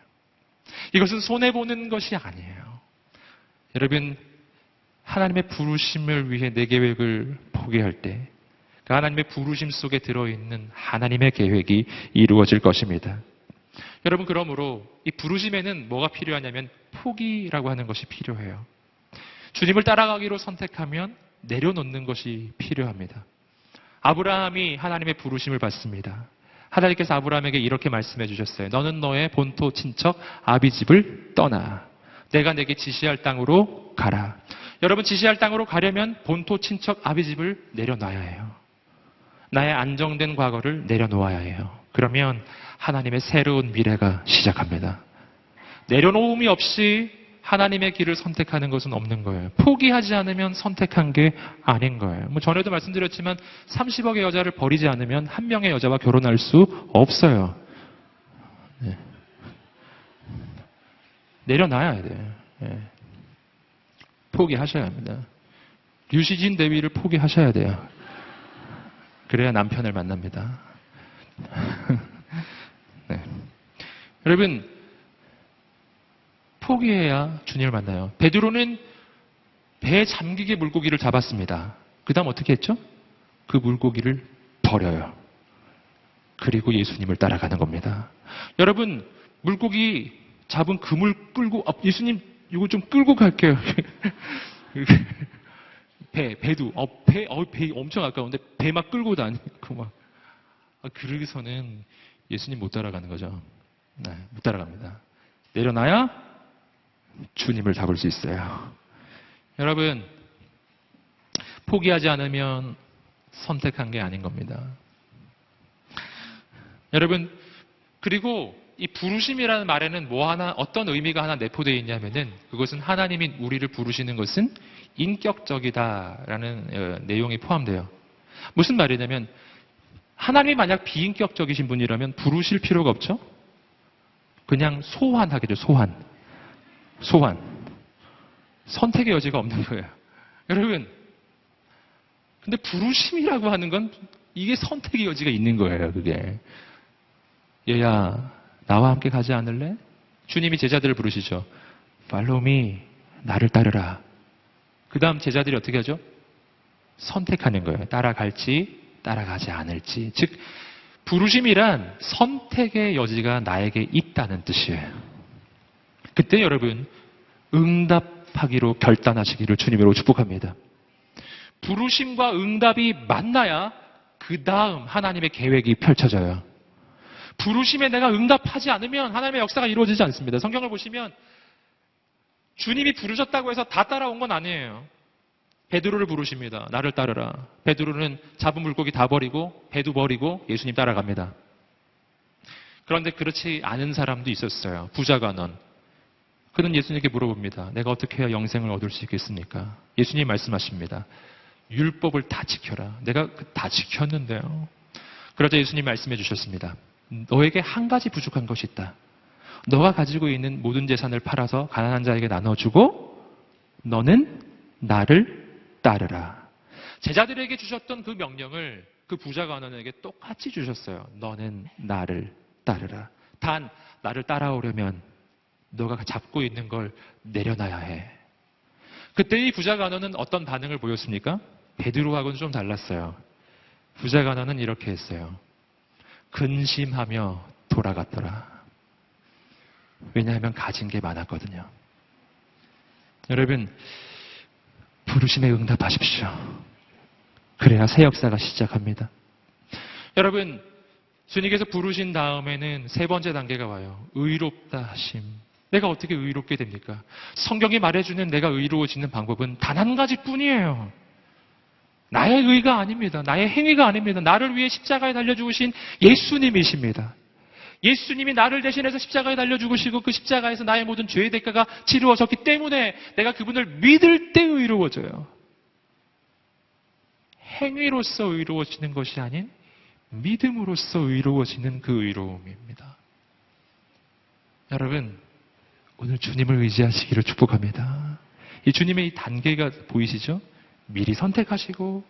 이것은 손해보는 것이 아니에요. 여러분, 하나님의 부르심을 위해 내 계획을 포기할 때 그 하나님의 부르심 속에 들어있는 하나님의 계획이 이루어질 것입니다. 여러분, 그러므로 이 부르심에는 뭐가 필요하냐면 포기라고 하는 것이 필요해요. 주님을 따라가기로 선택하면 내려놓는 것이 필요합니다. 아브라함이 하나님의 부르심을 받습니다. 하나님께서 아브라함에게 이렇게 말씀해 주셨어요. 너는 너의 본토 친척 아비집을 떠나 내가 내게 지시할 땅으로 가라. 여러분, 지시할 땅으로 가려면 본토 친척 아비집을 내려놔야 해요. 나의 안정된 과거를 내려놓아야 해요. 그러면 하나님의 새로운 미래가 시작합니다. 내려놓음이 없이 하나님의 길을 선택하는 것은 없는 거예요. 포기하지 않으면 선택한 게 아닌 거예요. 전에도 말씀드렸지만 30억의 여자를 버리지 않으면 한 명의 여자와 결혼할 수 없어요. 네. 내려놔야 돼요. 네. 포기하셔야 합니다. 류시진 대위를 포기하셔야 돼요. 그래야 남편을 만납니다. 네. 여러분, 포기해야 주님을 만나요. 베드로는 배에 잠기게 물고기를 잡았습니다. 그 다음 어떻게 했죠? 그 물고기를 버려요. 그리고 예수님을 따라가는 겁니다. 여러분, 물고기 잡은 그물 끌고, 예수님 이거 좀 끌고 갈게요. 배도, 배 엄청 아까운데 배 막 끌고 다니고 막. 그러고서는 예수님 못 따라가는 거죠. 네, 못 따라갑니다. 내려놔야 주님을 잡을 수 있어요. 여러분, 포기하지 않으면 선택한 게 아닌 겁니다. 여러분, 그리고 이 부르심이라는 말에는 어떤 의미가 하나 내포되어 있냐면은 그것은 하나님이 우리를 부르시는 것은 인격적이다라는 내용이 포함돼요. 무슨 말이냐면 하나님이 만약 비인격적이신 분이라면 부르실 필요가 없죠? 그냥 소환하게 돼요, 소환. 선택의 여지가 없는 거예요. 여러분, 근데 부르심이라고 하는 건 이게 선택의 여지가 있는 거예요, 그게. 얘야, 나와 함께 가지 않을래? 주님이 제자들을 부르시죠. Follow me, 나를 따르라. 그 다음 제자들이 어떻게 하죠? 선택하는 거예요. 따라갈지, 따라가지 않을지. 즉, 부르심이란 선택의 여지가 나에게 있다는 뜻이에요. 그때 여러분, 응답하기로 결단하시기를 주님으로 축복합니다. 부르심과 응답이 만나야 그 다음 하나님의 계획이 펼쳐져요. 부르심에 내가 응답하지 않으면 하나님의 역사가 이루어지지 않습니다. 성경을 보시면 주님이 부르셨다고 해서 다 따라온 건 아니에요. 베드로를 부르십니다. 나를 따르라. 베드로는 잡은 물고기 다 버리고 배도 버리고 예수님 따라갑니다. 그런데 그렇지 않은 사람도 있었어요. 부자 간원. 그는 예수님께 물어봅니다. 내가 어떻게 해야 영생을 얻을 수 있겠습니까? 예수님 말씀하십니다. 율법을 다 지켜라. 내가 다 지켰는데요. 그러자 예수님 말씀해 주셨습니다. 너에게 한 가지 부족한 것이 있다. 너가 가지고 있는 모든 재산을 팔아서 가난한 자에게 나눠주고 너는 나를 따르라. 제자들에게 주셨던 그 명령을 그 부자 간원에게 똑같이 주셨어요. 너는 나를 따르라. 단 나를 따라오려면 너가 잡고 있는 걸 내려놔야 해. 그때 이 부자 간원은 어떤 반응을 보였습니까? 베드로하고는 좀 달랐어요. 부자 간원은 이렇게 했어요. 근심하며 돌아갔더라. 왜냐하면 가진 게 많았거든요. 여러분, 부르심에 응답하십시오. 그래야 새 역사가 시작합니다. 여러분, 주님께서 부르신 다음에는 세 번째 단계가 와요. 의롭다 하심. 내가 어떻게 의롭게 됩니까? 성경이 말해주는 내가 의로워지는 방법은 단 한 가지뿐이에요. 나의 의가 아닙니다. 나의 행위가 아닙니다. 나를 위해 십자가에 달려 죽으신 예수님이십니다. 예수님이 나를 대신해서 십자가에 달려 죽으시고 그 십자가에서 나의 모든 죄의 대가가 치루어졌기 때문에 내가 그분을 믿을 때 의로워져요. 행위로서 의로워지는 것이 아닌 믿음으로써 의로워지는 그 의로움입니다. 여러분, 오늘 주님을 의지하시기를 축복합니다. 이 주님의 이 단계가 보이시죠? 미리 선택하시고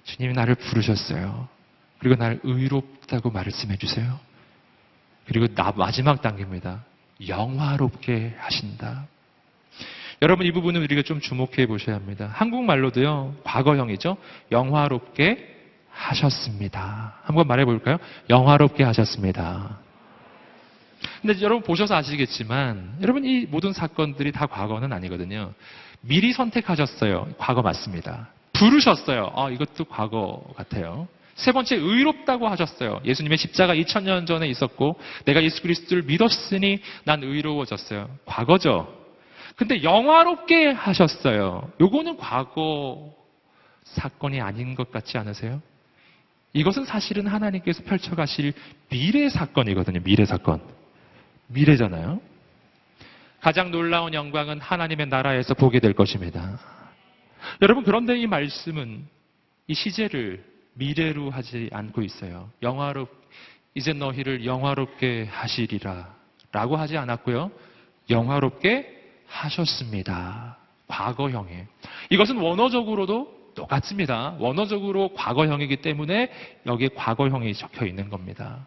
주님이 나를 부르셨어요. 그리고 나를 의롭다고 말씀해 주세요. 그리고 마지막 단계입니다. 영화롭게 하신다. 여러분, 이 부분은 우리가 좀 주목해 보셔야 합니다. 한국말로도요, 과거형이죠. 영화롭게 하셨습니다. 한번 말해 볼까요? 영화롭게 하셨습니다. 근데 여러분 보셔서 아시겠지만 여러분 이 모든 사건들이 다 과거는 아니거든요. 미리 선택하셨어요. 과거 맞습니다. 부르셨어요. 이것도 과거 같아요. 세 번째, 의롭다고 하셨어요. 예수님의 십자가 2000년 전에 있었고 내가 예수 그리스도를 믿었으니 난 의로워졌어요. 과거죠. 근데 영화롭게 하셨어요. 요거는 과거 사건이 아닌 것 같지 않으세요? 이것은 사실은 하나님께서 펼쳐가실 미래 사건이거든요. 미래 사건. 미래잖아요. 가장 놀라운 영광은 하나님의 나라에서 보게 될 것입니다. 여러분, 그런데 이 말씀은 이 시제를 미래로 하지 않고 있어요. 이제 너희를 영화롭게 하시리라 라고 하지 않았고요. 영화롭게 하셨습니다. 과거형이에요. 이것은 원어적으로도 똑같습니다. 원어적으로 과거형이기 때문에 여기에 과거형이 적혀 있는 겁니다.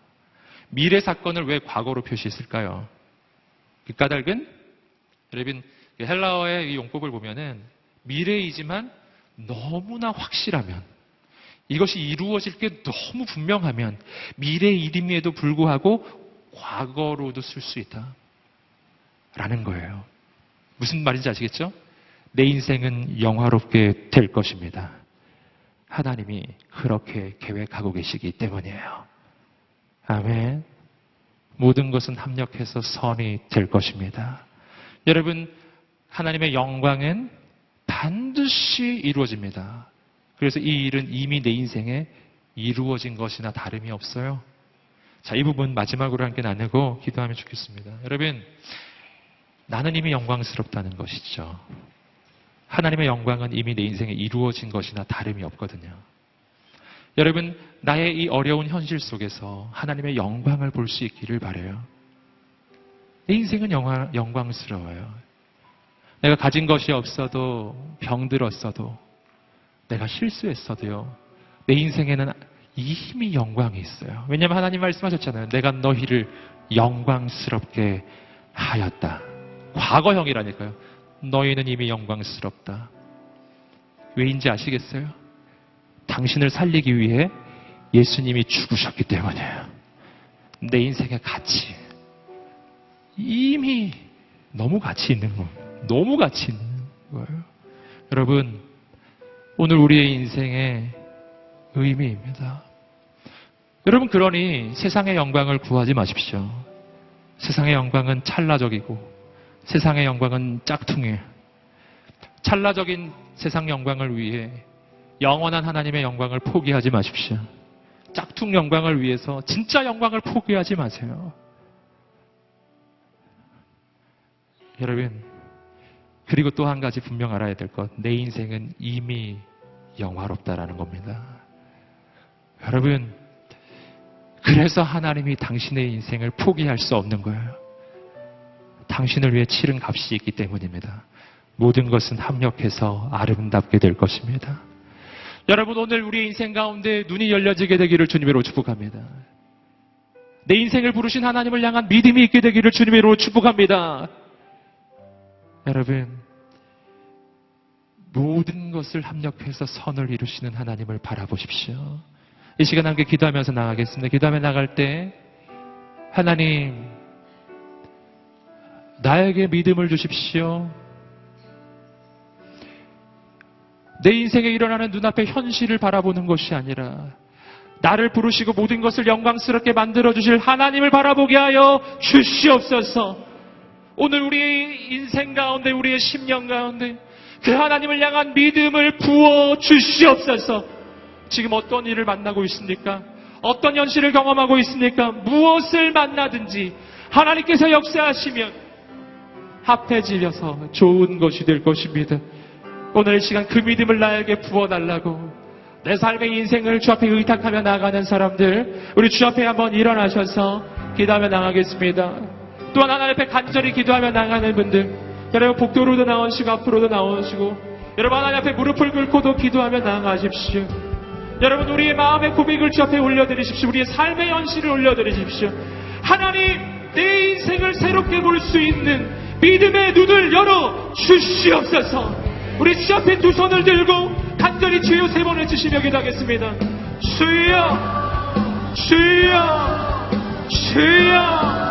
미래 사건을 왜 과거로 표시했을까요? 그 까닭은 여러분 헬라어의 이 용법을 보면은 미래이지만 너무나 확실하면 이것이 이루어질 게 너무 분명하면 미래 일임에도 불구하고 과거로도 쓸 수 있다. 라는 거예요. 무슨 말인지 아시겠죠? 내 인생은 영화롭게 될 것입니다. 하나님이 그렇게 계획하고 계시기 때문이에요. 아멘. 모든 것은 합력해서 선이 될 것입니다. 여러분, 하나님의 영광은 반드시 이루어집니다. 그래서 이 일은 이미 내 인생에 이루어진 것이나 다름이 없어요. 자, 이 부분 마지막으로 함께 나누고 기도하면 좋겠습니다. 여러분, 나는 이미 영광스럽다는 것이죠. 하나님의 영광은 이미 내 인생에 이루어진 것이나 다름이 없거든요. 여러분, 나의 이 어려운 현실 속에서 하나님의 영광을 볼 수 있기를 바라요. 내 인생은 영광스러워요. 내가 가진 것이 없어도, 병들었어도, 내가 실수했어도요, 내 인생에는 이미 영광이 있어요. 왜냐하면 하나님 말씀하셨잖아요. 내가 너희를 영광스럽게 하였다. 과거형이라니까요. 너희는 이미 영광스럽다. 왜인지 아시겠어요? 당신을 살리기 위해 예수님이 죽으셨기 때문이에요. 내 인생의 가치, 이미 너무 가치 있는 거, 너무 가치 있는 거예요. 여러분, 오늘 우리의 인생의 의미입니다. 여러분, 그러니 세상의 영광을 구하지 마십시오. 세상의 영광은 찰나적이고 세상의 영광은 짝퉁이에요. 찰나적인 세상 영광을 위해 영원한 하나님의 영광을 포기하지 마십시오. 짝퉁 영광을 위해서 진짜 영광을 포기하지 마세요. 여러분, 그리고 또 한 가지 분명 알아야 될 것, 내 인생은 이미 영화롭다라는 겁니다. 여러분, 그래서 하나님이 당신의 인생을 포기할 수 없는 거예요. 당신을 위해 치른 값이 있기 때문입니다. 모든 것은 합력해서 아름답게 될 것입니다. 여러분, 오늘 우리의 인생 가운데 눈이 열려지게 되기를 주님으로 축복합니다. 내 인생을 부르신 하나님을 향한 믿음이 있게 되기를 주님으로 축복합니다. 여러분, 모든 것을 합력해서 선을 이루시는 하나님을 바라보십시오. 이 시간 함께 기도하면서 나가겠습니다. 기도하며 나갈 때 하나님, 나에게 믿음을 주십시오. 내 인생에 일어나는 눈앞의 현실을 바라보는 것이 아니라 나를 부르시고 모든 것을 영광스럽게 만들어주실 하나님을 바라보게 하여 주시옵소서. 오늘 우리의 인생 가운데, 우리의 심령 가운데 그 하나님을 향한 믿음을 부어 주시옵소서. 지금 어떤 일을 만나고 있습니까? 어떤 현실을 경험하고 있습니까? 무엇을 만나든지 하나님께서 역사하시면 합해지려서 좋은 것이 될 것입니다. 오늘 이 시간 그 믿음을 나에게 부어달라고, 내 삶의 인생을 주 앞에 의탁하며 나가는 사람들, 우리 주 앞에 한번 일어나셔서 기도하며 나가겠습니다. 또한 하나님 앞에 간절히 기도하며 나가는 분들, 여러분 복도로도 나오시고 앞으로도 나오시고, 여러분 하나님 앞에 무릎을 꿇고도 기도하며 나가십시오. 여러분, 우리의 마음의 고백을 주 앞에 올려드리십시오. 우리의 삶의 현실을 올려드리십시오. 하나님, 내 인생을 새롭게 볼 수 있는 믿음의 눈을 열어 주시옵소서. 우리 주 앞에 두 손을 들고 간절히 주여 세 번 외치시며 기도하겠습니다. 주여, 주여, 주여.